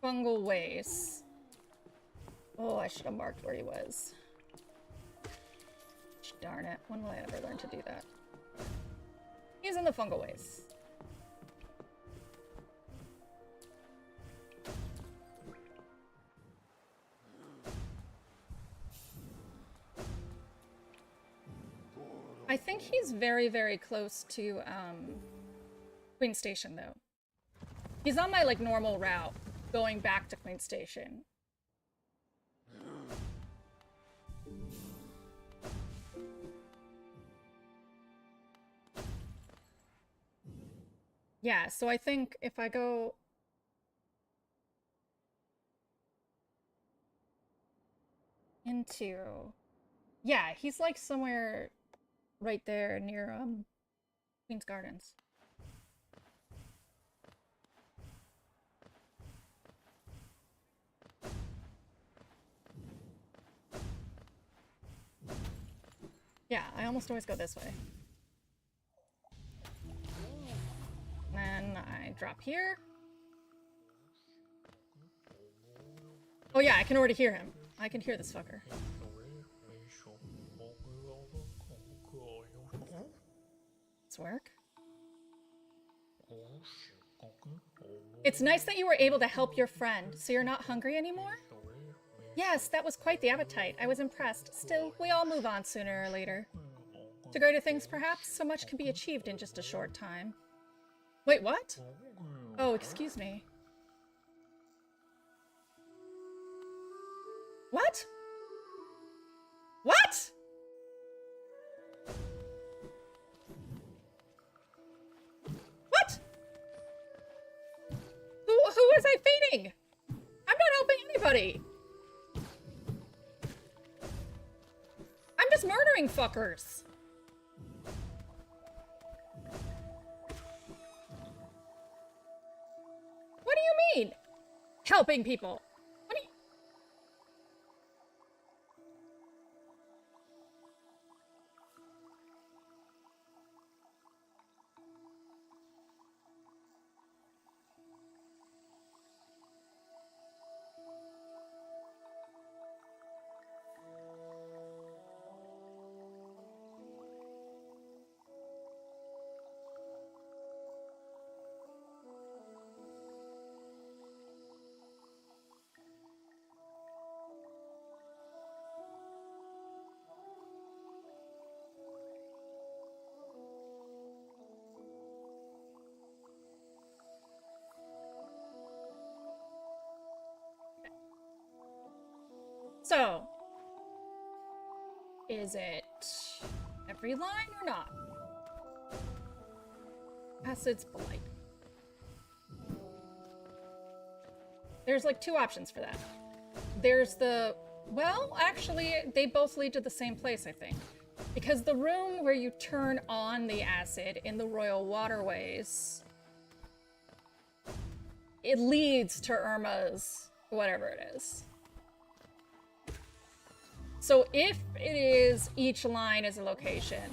fungal waste. Oh, I should have marked where he was. Darn it, when will I ever learn to do that? He's in the fungal waste. I think he's very, very close to, Queen Station, though. He's on my, like, normal route, going back to Queen Station. Yeah, so I think if I go... into... Yeah, he's, like, somewhere right there near, Queen's Gardens. Yeah, I almost always go this way. Then I drop here. Oh yeah, I can already hear him. I can hear this fucker. Let's work. It's nice that you were able to help your friend, so you're not hungry anymore? Yes, that was quite the appetite. I was impressed. Still, we all move on sooner or later. To greater things, perhaps, so much can be achieved in just a short time. Wait, what? Oh, excuse me. What? What? What? Who was I feeding? I'm not helping anybody. I'm just murdering fuckers. What do you mean? Helping people? What do you... So, is it every line or not? Acid's Blight. There's like 2 options for that. There's the... Well, actually, they both lead to the same place, I think. Because the room where you turn on the acid in the Royal Waterways, it leads to Irma's whatever it is. So if it is each line is a location,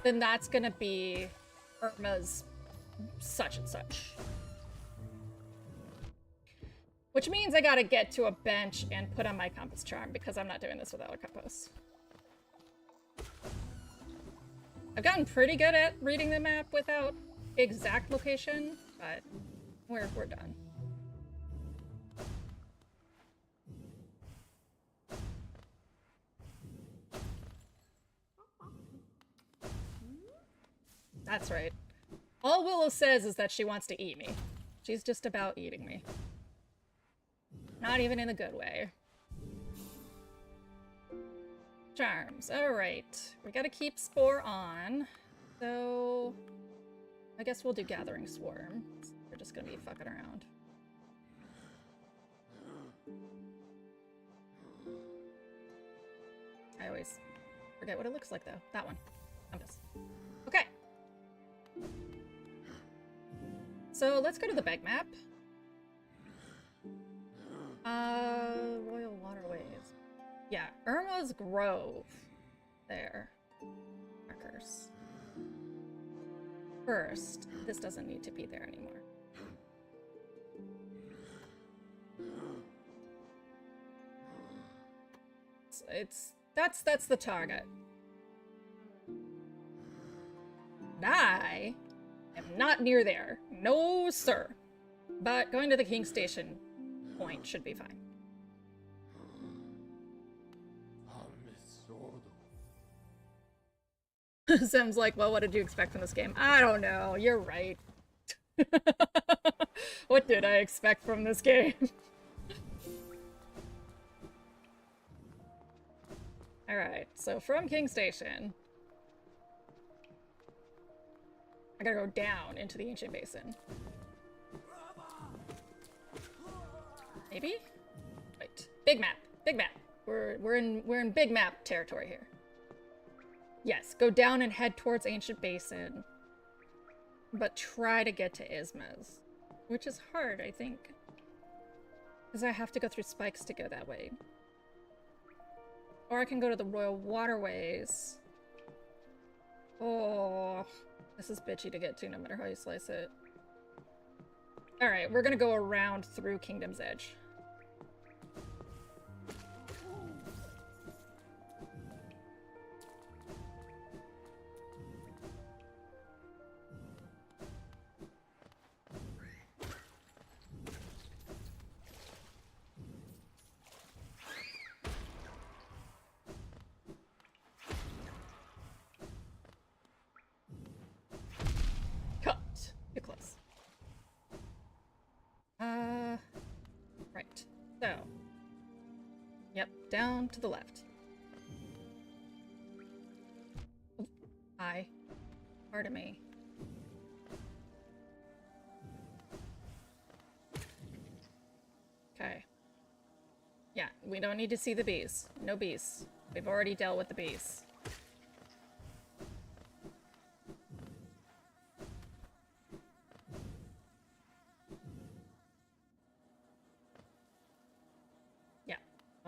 then that's gonna be Irma's such and such. Which means I gotta get to a bench and put on my Compass Charm because I'm not doing this without a compass. I've gotten pretty good at reading the map without exact location, but we're done. That's right. All Willow says is that she wants to eat me. She's just about eating me. Not even in a good way. Charms. Alright. We gotta keep Spore on. So... I guess we'll do Gathering Swarm. We're just gonna be fucking around. I always forget what it looks like, though. That one. Compass. Okay. So let's go to the bag map. Royal Waterways. Yeah, Irma's Grove. There. Markers. First, this doesn't need to be there anymore. That's the target. I am not near there. No, sir. But going to the King Station point should be fine. Zem's like, well, what did you expect from this game? I don't know. You're right. What did I expect from this game? Alright, so from King Station, I gotta go down into the Ancient Basin. Maybe? Wait. Big map. Big map. We're in big map territory here. Yes, go down and head towards Ancient Basin, but try to get to Isma's, which is hard, I think, because I have to go through spikes to go that way. Or I can go to the Royal Waterways. Oh, this is bitchy to get to no matter how you slice it. Alright, we're gonna go around through Kingdom's Edge. Too close. Right. So. Yep, down to the left. Hi. Pardon me. Okay. Yeah, we don't need to see the bees. No bees. We've already dealt with the bees.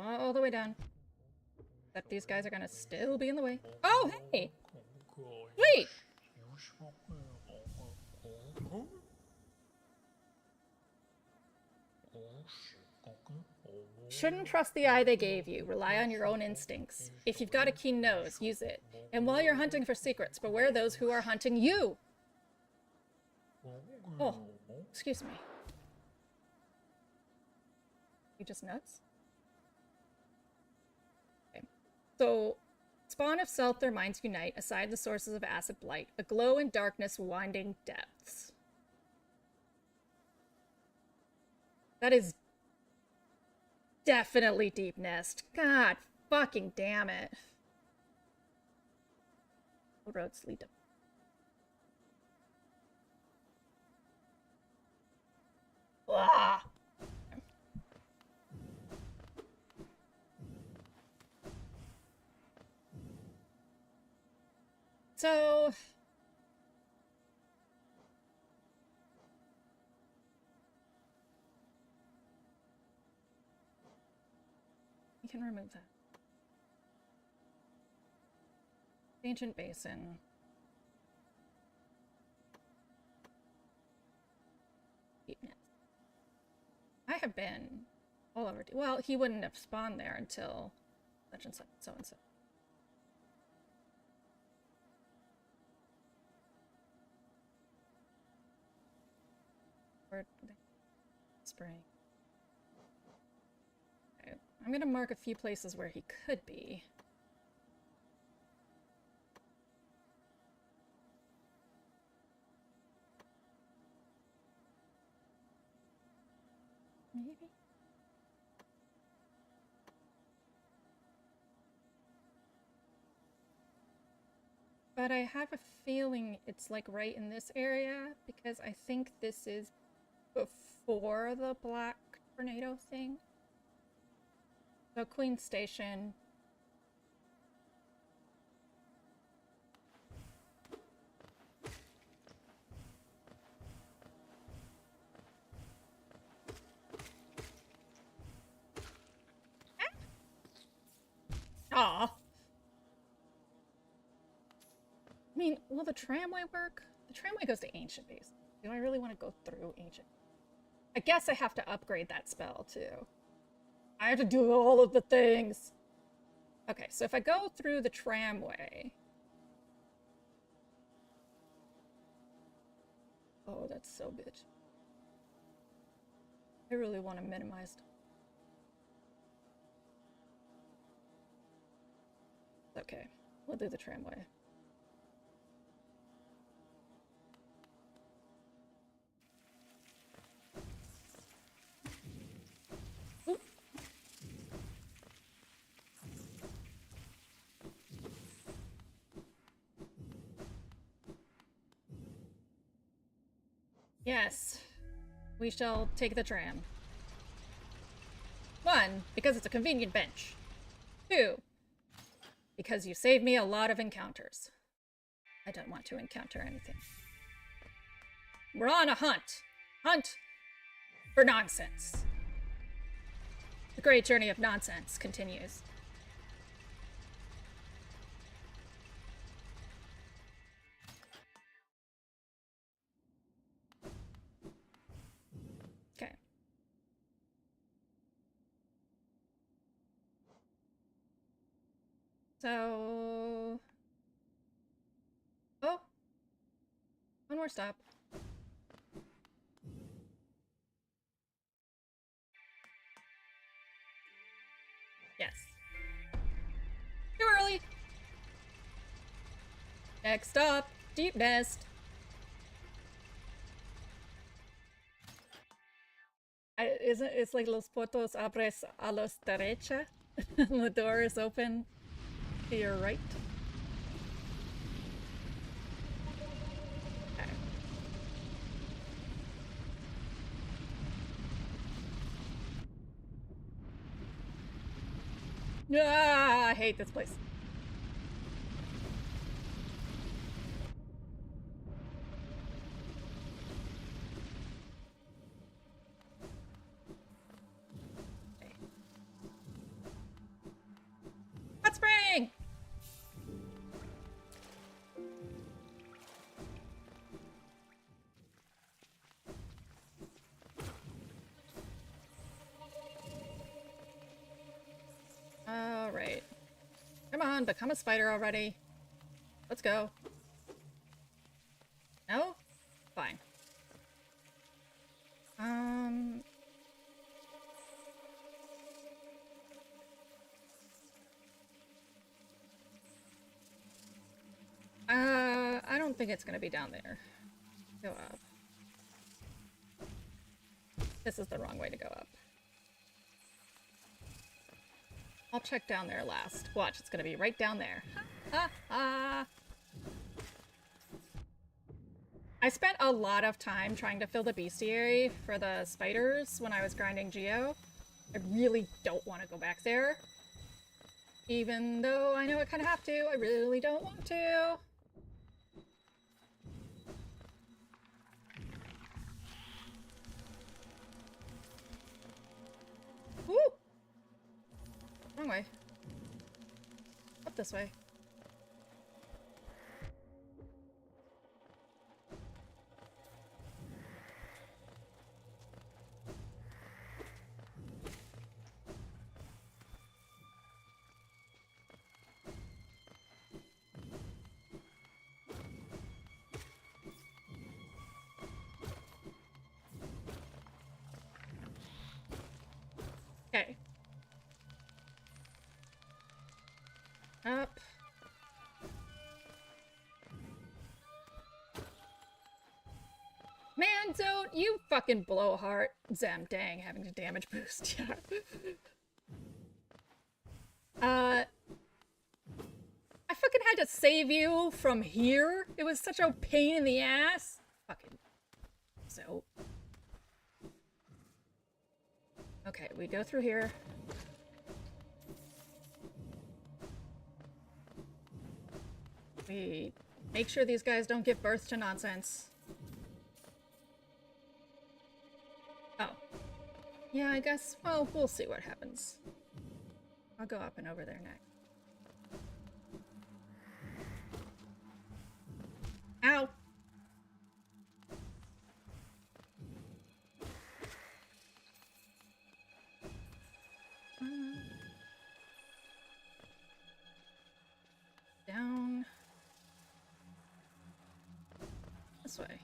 All the way down. Except these guys are gonna still be in the way. Oh, hey! Wait! Shouldn't trust the eye they gave you. Rely on your own instincts. If you've got a keen nose, use it. And while you're hunting for secrets, beware those who are hunting you! Oh, excuse me. You just nuts? So, spawn of self, their minds unite, aside the sources of acid blight, a glow in darkness, winding depths. That is definitely Deep Nest. God fucking damn it. What roads lead to... Ah! So, we can remove that. Ancient Basin. I have been all over. Well, he wouldn't have spawned there until such and such, so and so. Spring. Okay. I'm gonna mark a few places where he could be. Maybe. But I have a feeling it's like right in this area because I think this is before the black tornado thing. So Queen Station. Aw. I mean, will the tramway work? The tramway goes to Ancient Base. Do I really want to go through Ancient? I guess I have to upgrade that spell, too. I have to do all of the things. Okay, so if I go through the tramway... Oh, that's so bitch. I really want to minimize... Okay, we'll do the tramway. Oop. Yes, we shall take the tram. 1, because it's a convenient bench. 2, because you saved me a lot of encounters. I don't want to encounter anything. We're on a hunt. Hunt for nonsense. The great journey of nonsense continues. Okay. So... Oh! One more stop. Yes. Too early! Next stop, Deep Nest. It's like los puertos abres a los derecha? The door is open to your right. Okay. Ah, I hate this place. Okay. Hot spring! Alright. Come on, become a spider already. Let's go. No? Fine. I don't think it's gonna be down there. Go up. This is the wrong way to go up. I'll check down there last. Watch, it's gonna be right down there. Ha ha! I spent a lot of time trying to fill the bestiary for the spiders when I was grinding Geo. I really don't want to go back there. Even though I know I kind of have to, I really don't want to. Woo! Wrong way. Up this way. Okay. Up. Man, don't you fucking blowhard. Zem, dang, having to damage boost. Yeah. I fucking had to save you from here. It was such a pain in the ass. Fucking so. Okay, we go through here. We make sure these guys don't give birth to nonsense. Oh. Yeah, I guess, well, we'll see what happens. I'll go up and over there next. Ow! Down. This way.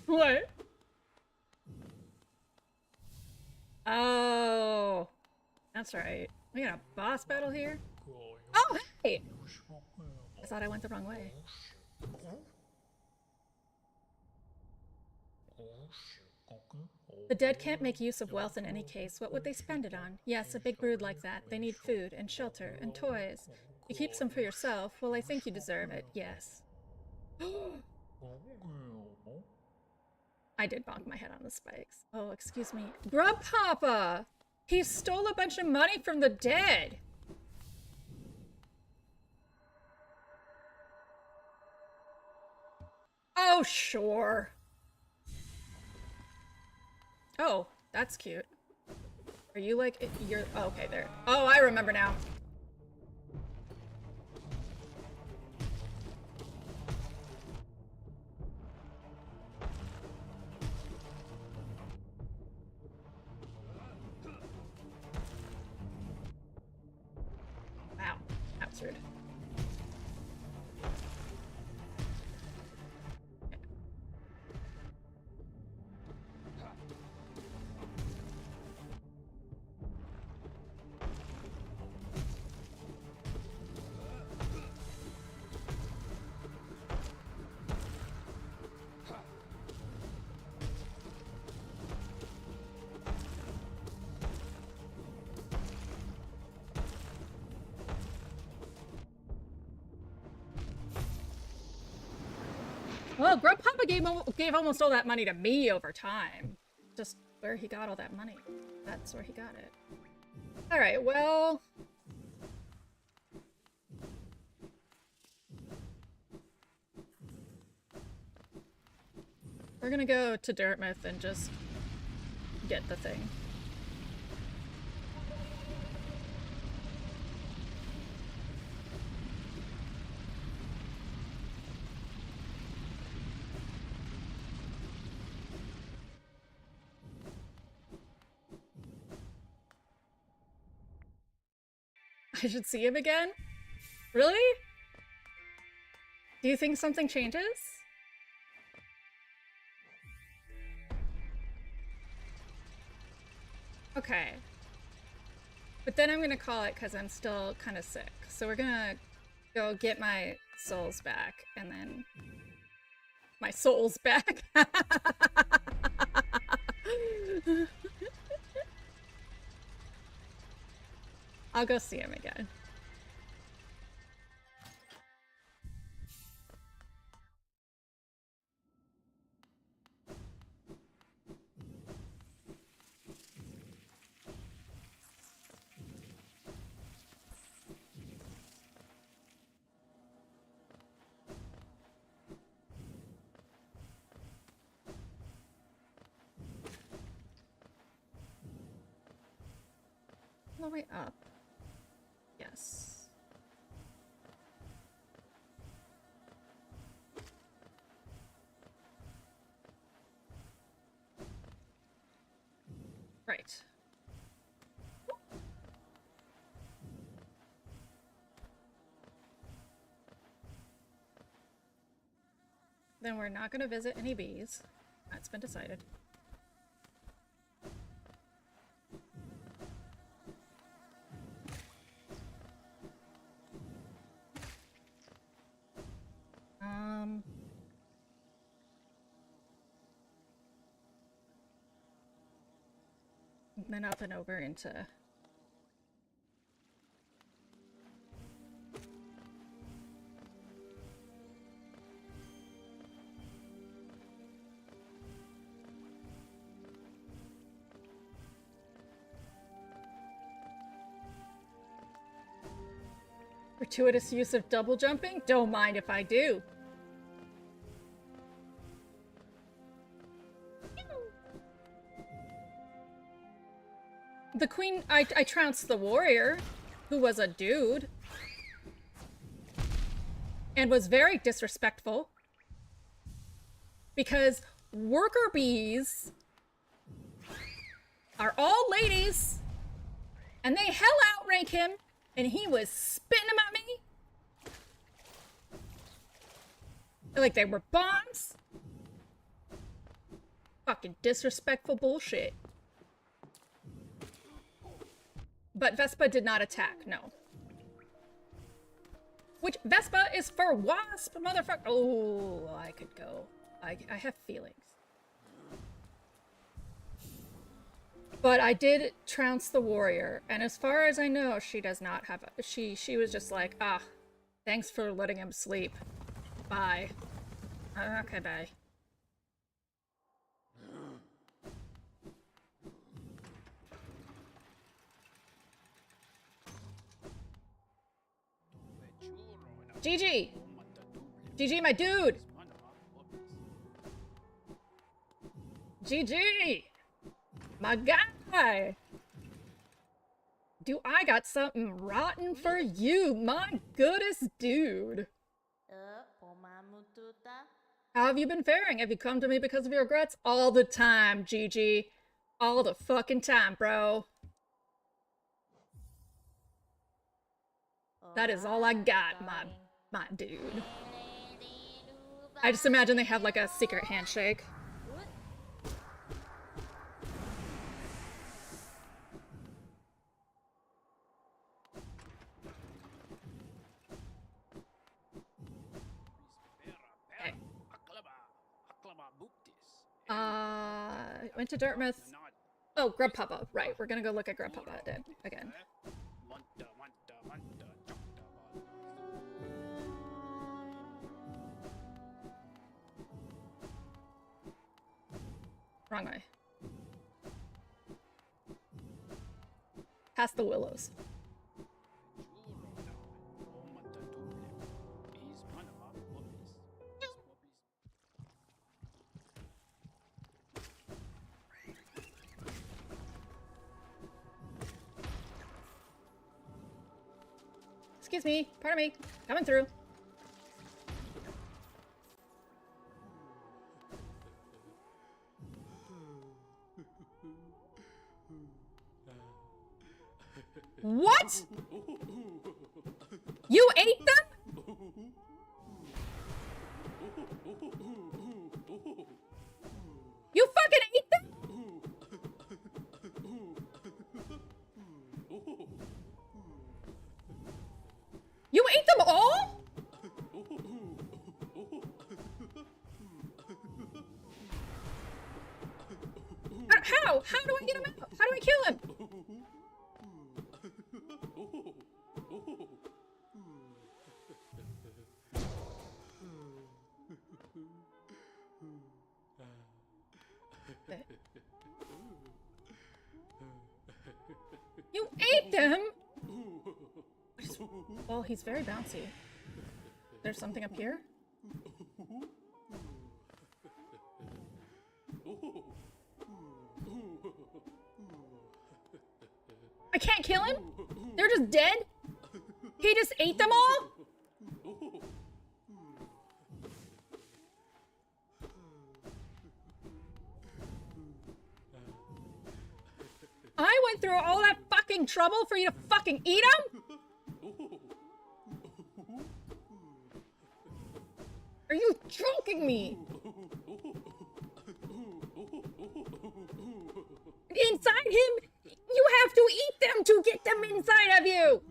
What? Oh, that's right. We got a boss battle here. Oh, hey! I thought I went the wrong way. The dead can't make use of wealth in any case. What would they spend it on? Yes, a big brood like that. They need food and shelter and toys. You keep some for yourself. Well, I think you deserve it. Yes. I did bonk my head on the spikes. Oh, excuse me. Grub Papa! He stole a bunch of money from the dead! Oh, sure. Oh, that's cute. Are you like, you're, oh, okay, there. Oh, I remember now. Wow, that's rude. Well, Grub Papa gave almost all that money to me over time. Just where he got all that money. That's where he got it. Alright, well... we're gonna go to Dartmouth and just get the thing. I should see him again? Really? Do you think something changes? Okay. But then I'm gonna call it because I'm still kind of sick. So we're gonna go get my souls back and then... my souls back! I'll go see him again. All the way up. Yes. Right. Then we're not going to visit any bees. That's been decided. And then up and over into... Gratuitous use of double jumping? Don't mind if I do. The queen, I trounced the warrior, who was a dude. And was very disrespectful. Because worker bees are all ladies, and they hell outrank him, and he was spitting them at me. Like they were bombs. Fucking disrespectful bullshit. But Vespa did not attack, no. Which, Vespa is for wasp, motherfucker. Oh, I could go. I have feelings. But I did trounce the warrior, and as far as I know, she does not have a... She was just like, ah, thanks for letting him sleep. Bye. Okay, bye. GG! GG, my dude! GG! My guy! Do I got something rotten for you, my goodest dude? How have you been faring? Have you come to me because of your regrets? All the time, GG. All the fucking time, bro. That is all I got, my dude. I just imagine they have like a secret handshake. Went to Dartmouth. Oh, Grubpapa. Right, we're gonna go look at Grubpapa again. Wrong way. Past the willows. Excuse me, pardon me, coming through. What? You ate them? You fucking ate them? You ate them all? How? How do I get him out? How do I kill him? You ate them? Well, he's very bouncy. There's something up here? I can't kill him? They're just dead? He just ate them all? I went through all that fucking trouble for you to fucking eat them? Are you joking me? Inside him, you have to eat them to get them inside of you.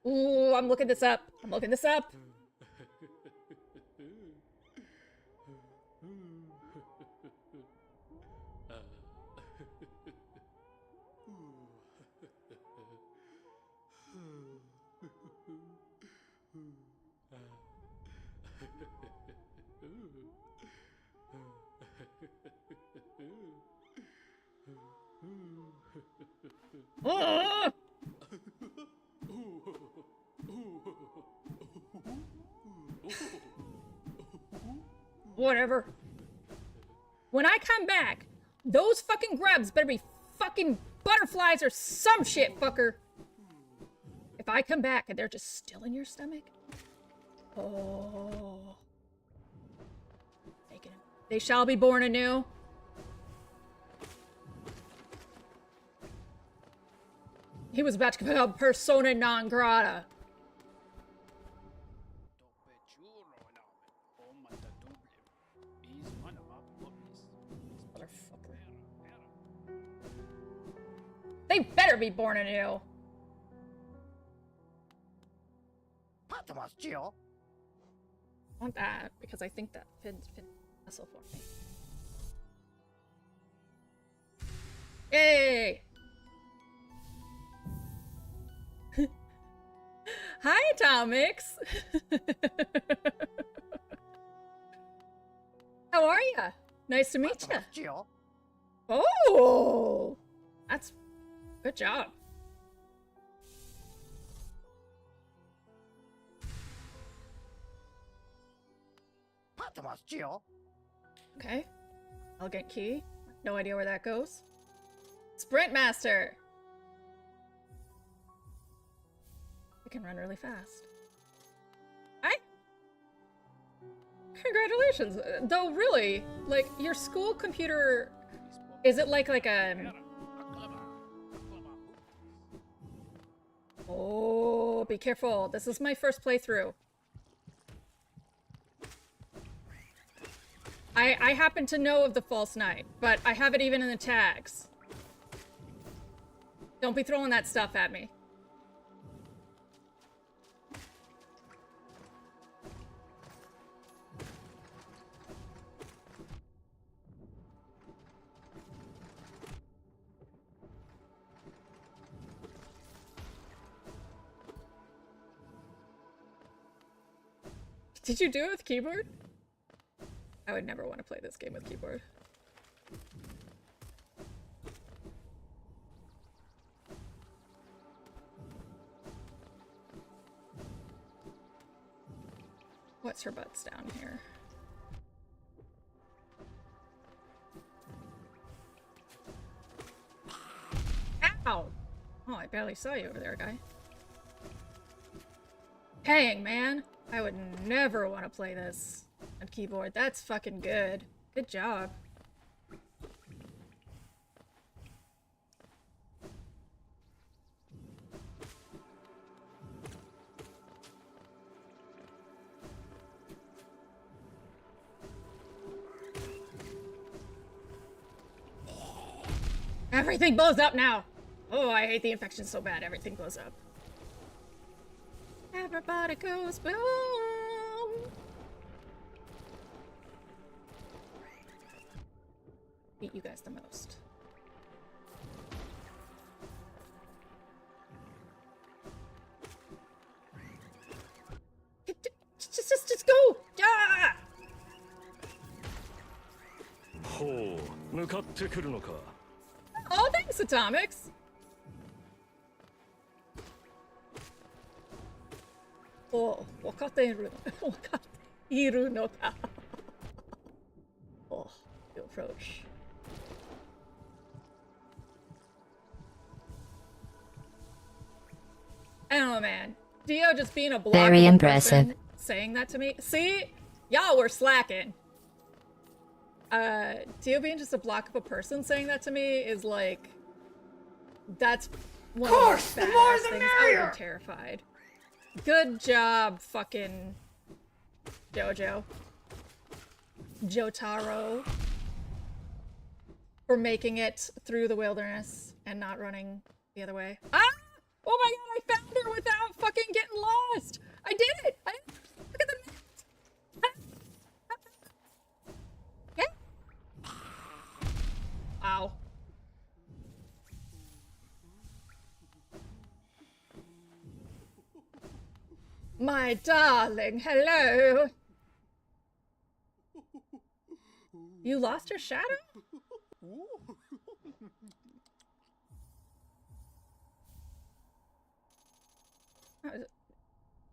Ooh, I'm looking this up. I'm looking this up. Ugh. Whatever. When I come back, those fucking grubs better be fucking butterflies or some shit, fucker. If I come back and they're just still in your stomach, oh, they shall be born anew. He was about to become persona non grata. Motherfucker. They better be born anew. I want that because I think that Finn's vessel for me. Yay! Hi, Tomix. How are ya? Nice to meet ya. Oh, that's good job. Okay. Elegant key. No idea where that goes. Sprint master. I can run really fast. Hi. Congratulations. Though really, like your school computer, is it like a Oh, be careful. This is my first playthrough. I happen to know of the False Knight, but I have it even in the tags. Don't be throwing that stuff at me. Did you do it with keyboard? I would never want to play this game with keyboard. What's her butts down here? Ow! Oh, I barely saw you over there, guy. Dang, man. I would never want to play this on keyboard. That's fucking good. Good job. Everything blows up now! Oh, I hate the infection so bad. Everything blows up. Everybody goes boom! Beat you guys the most. Just go! Yeah! Oh, thanks, Atomics! Oh, 分かっているのか. Oh, you approach. I don't know, man. Dio just being a block Very of a impressive. person saying that to me. See? Y'all were slacking. Dio being just a block of a person saying that to me is like... That's one of the most badass things. I would be terrified. Good job, fucking Jojo. Jotaro. For making it through the wilderness and not running the other way. Ah! Oh my god, I found her without fucking getting lost! I did it! Look at the map! Yeah. Ow. My darling, hello! You lost your shadow?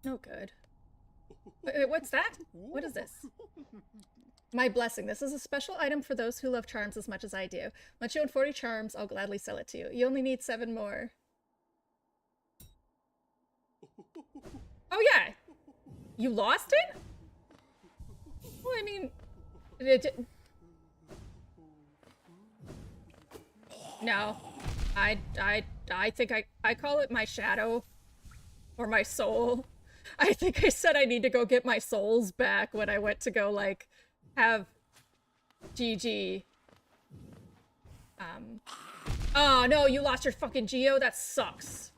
No good. Wait, what's that? What is this? My blessing. This is a special item for those who love charms as much as I do. Once you own 40 charms, I'll gladly sell it to you. You only need 7 more. Oh yeah! You lost it? Well, I mean... No. I think I call it my shadow. Or my soul. I think I said I need to go get my souls back when I went to go, like, have GG. Oh no, you lost your fucking Geo? That sucks.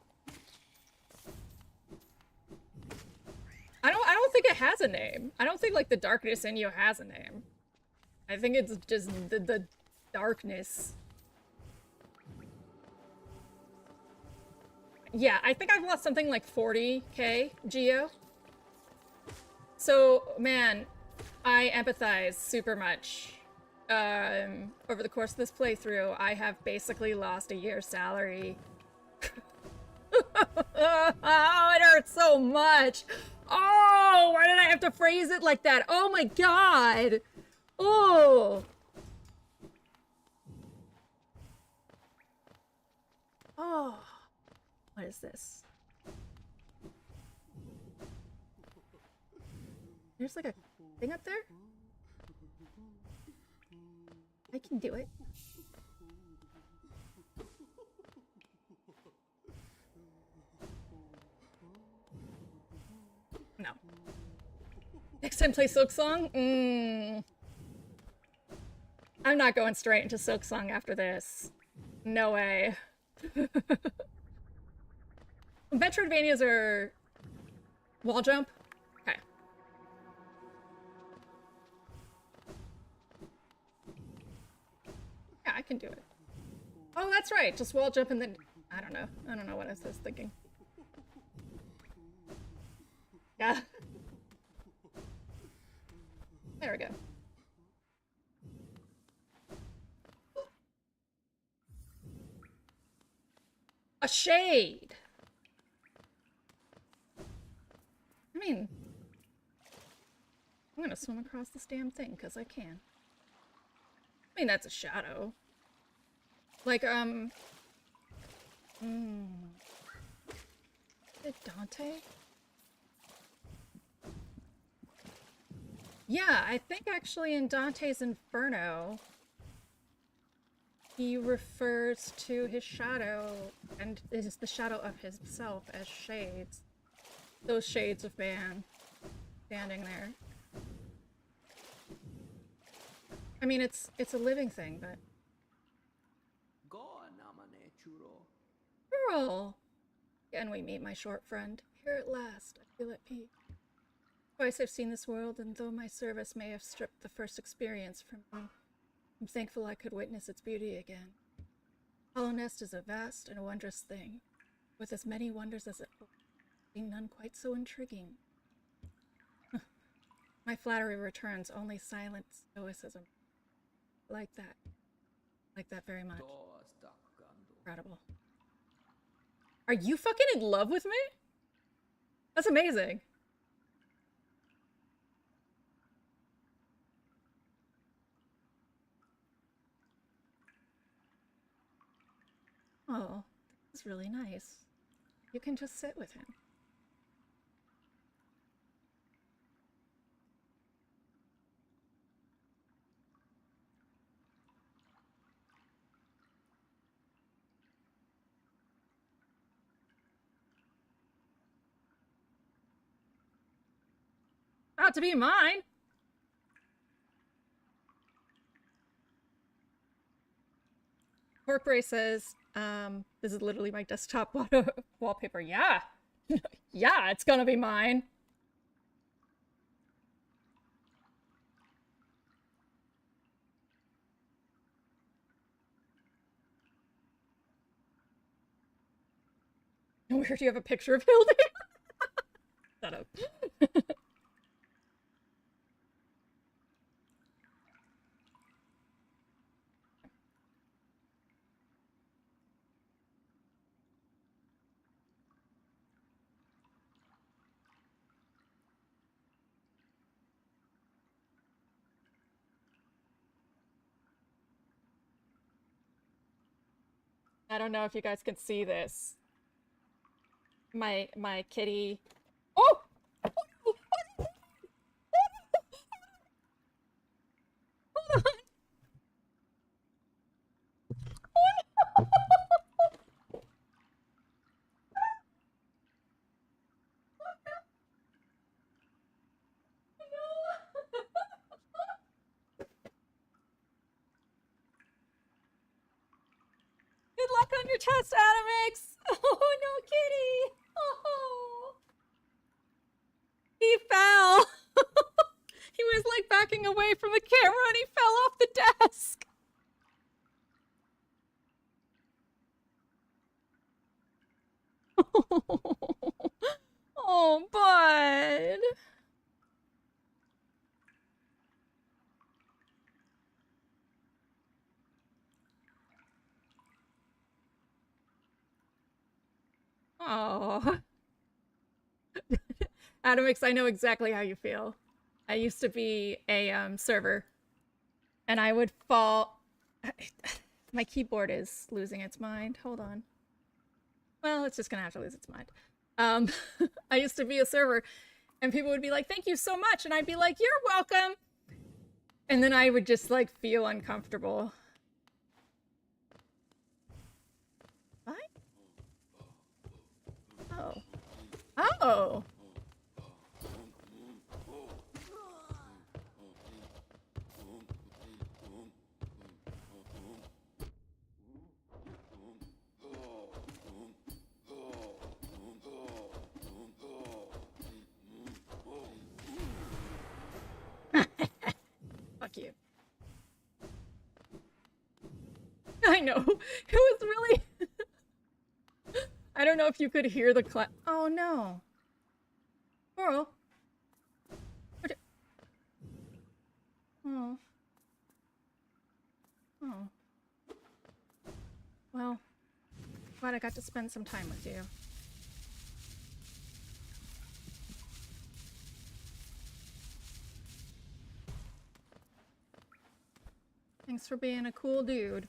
I don't think it has a name. I don't think, like, the darkness in you has a name. I think it's just the darkness. Yeah, I think I've lost something like 40k Geo. So, man, I empathize super much. Over the course of this playthrough, I have basically lost a year's salary. Oh, it hurts so much. Oh, why did I have to phrase it like that? Oh my god. Oh. Oh. What is this? There's like a thing up there? I can do it. No. Next time play Silksong? I'm not going straight into Silksong after this. No way. Metroidvanias are wall jump? Okay. Yeah, I can do it. Oh, that's right. Just wall jump and then... I don't know. I don't know what I was thinking. Yeah. There we go. A shade! I mean... I'm gonna swim across this damn thing, because I can. I mean, that's a shadow. Like, Is it Dante? Yeah, I think actually in Dante's Inferno, he refers to his shadow, and it is the shadow of himself as shades. Those shades of man standing there. I mean, it's a living thing, but... Girl! And we meet my short friend. Here at last, I feel at peace. Twice I've seen this world, and though my service may have stripped the first experience from me, I'm thankful I could witness its beauty again. Hollow Nest is a vast and wondrous thing, with as many wonders as it holds, being none quite so intriguing. My flattery returns only silent stoicism. Like that. Like that very much. Incredible. Are you fucking in love with me? That's amazing. Oh, that's really nice. You can just sit with him. About to be mine! Corpray says, this is literally my desktop wallpaper. Yeah! Yeah, it's gonna be mine! Where do you have a picture of Hildy? Shut up. I don't know if you guys can see this. My kitty. Oh! Hold on. Good luck on your test, Adamix! Oh, no, kitty! Oh. He fell! He was like backing away from the camera and he fell off the desk! Oh, bud! Oh. Adamix, I know exactly how you feel. I used to be a server, and I would fall. My keyboard is losing its mind. Hold on. Well, it's just gonna have to lose its mind. I used to be a server, and people would be like, "Thank you so much," and I'd be like, "You're welcome." And then I would just like feel uncomfortable. What? Oh. Oh. Fuck you. I know. It was really... I don't know if you could hear the clap. Oh, no. Coral. What? Oh. Oh. Well, glad I got to spend some time with you. Thanks for being a cool dude.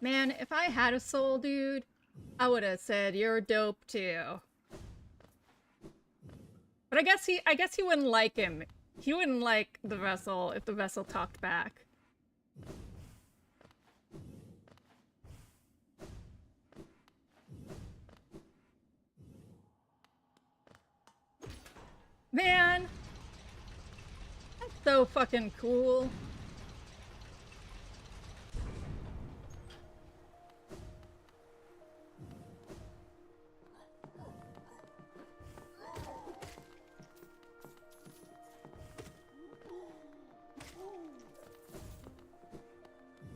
Man, if I had a soul, dude, I would have said you're dope too. But I guess he wouldn't like him. He wouldn't like the vessel if the vessel talked back. Man, that's so fucking cool.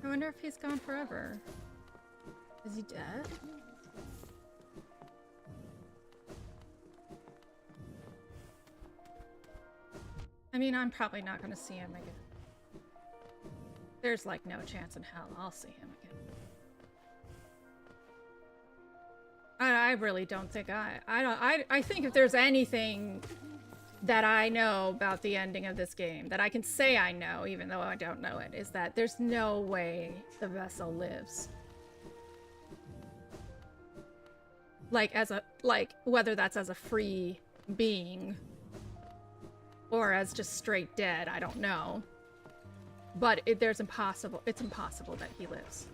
I wonder if he's gone forever. Is he dead? I mean, I'm probably not gonna see him again. There's like no chance in hell I'll see him again. I really don't think I think if there's anything that I know about the ending of this game, that I can say I know, even though I don't know it, is that there's no way the vessel lives. Like, whether that's as a free being or as just straight dead, I don't know. But it's impossible that he lives.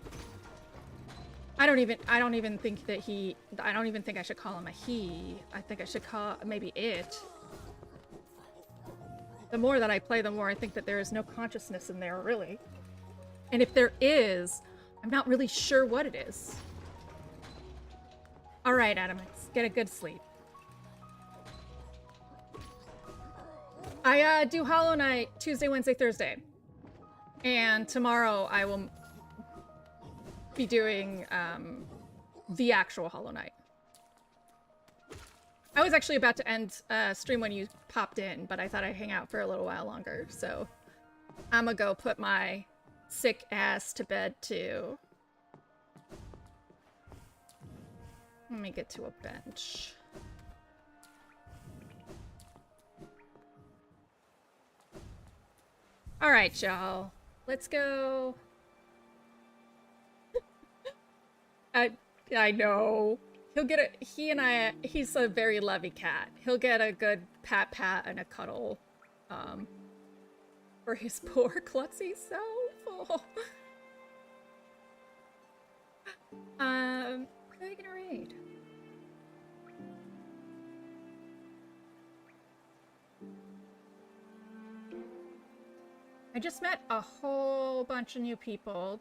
I don't even think I should call him a he. I think I should call maybe it. The more that I play, the more I think that there is no consciousness in there, really. And if there is, I'm not really sure what it is. Alright, Adamix, get a good sleep. I do Hollow Knight Tuesday, Wednesday, Thursday. And tomorrow I will... be doing the actual Hollow Knight. I was actually about to end stream when you popped in, but I thought I'd hang out for a little while longer, so I'm gonna go put my sick ass to bed too. Let me get to a bench. All right, y'all. Let's go. I know. He'll get a, he's a very lovey cat. He'll get a good pat and a cuddle, for his poor klutzy self. Oh. Who are we gonna raid? I just met a whole bunch of new people,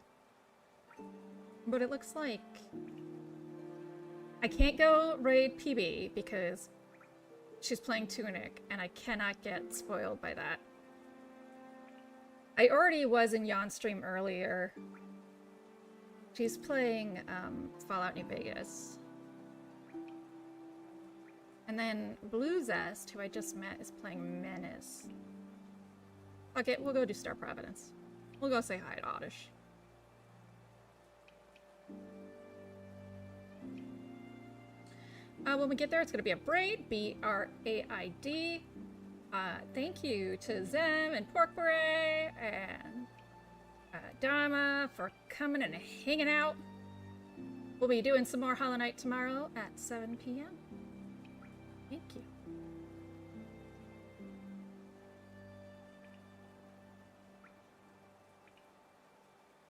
but it looks like I can't go raid PB because she's playing Tunic, and I cannot get spoiled by that. I already was in Jan's stream earlier. She's playing Fallout New Vegas. And then Blue Zest, who I just met, is playing Menace. Okay, we'll go do Star Providence. We'll go say hi to Oddish. When we get there, it's going to be a braid, B-R-A-I-D. Thank you to Zem and Pork Beret and Dharma for coming and hanging out. We'll be doing some more Hollow Knight tomorrow at 7 p.m. Thank you.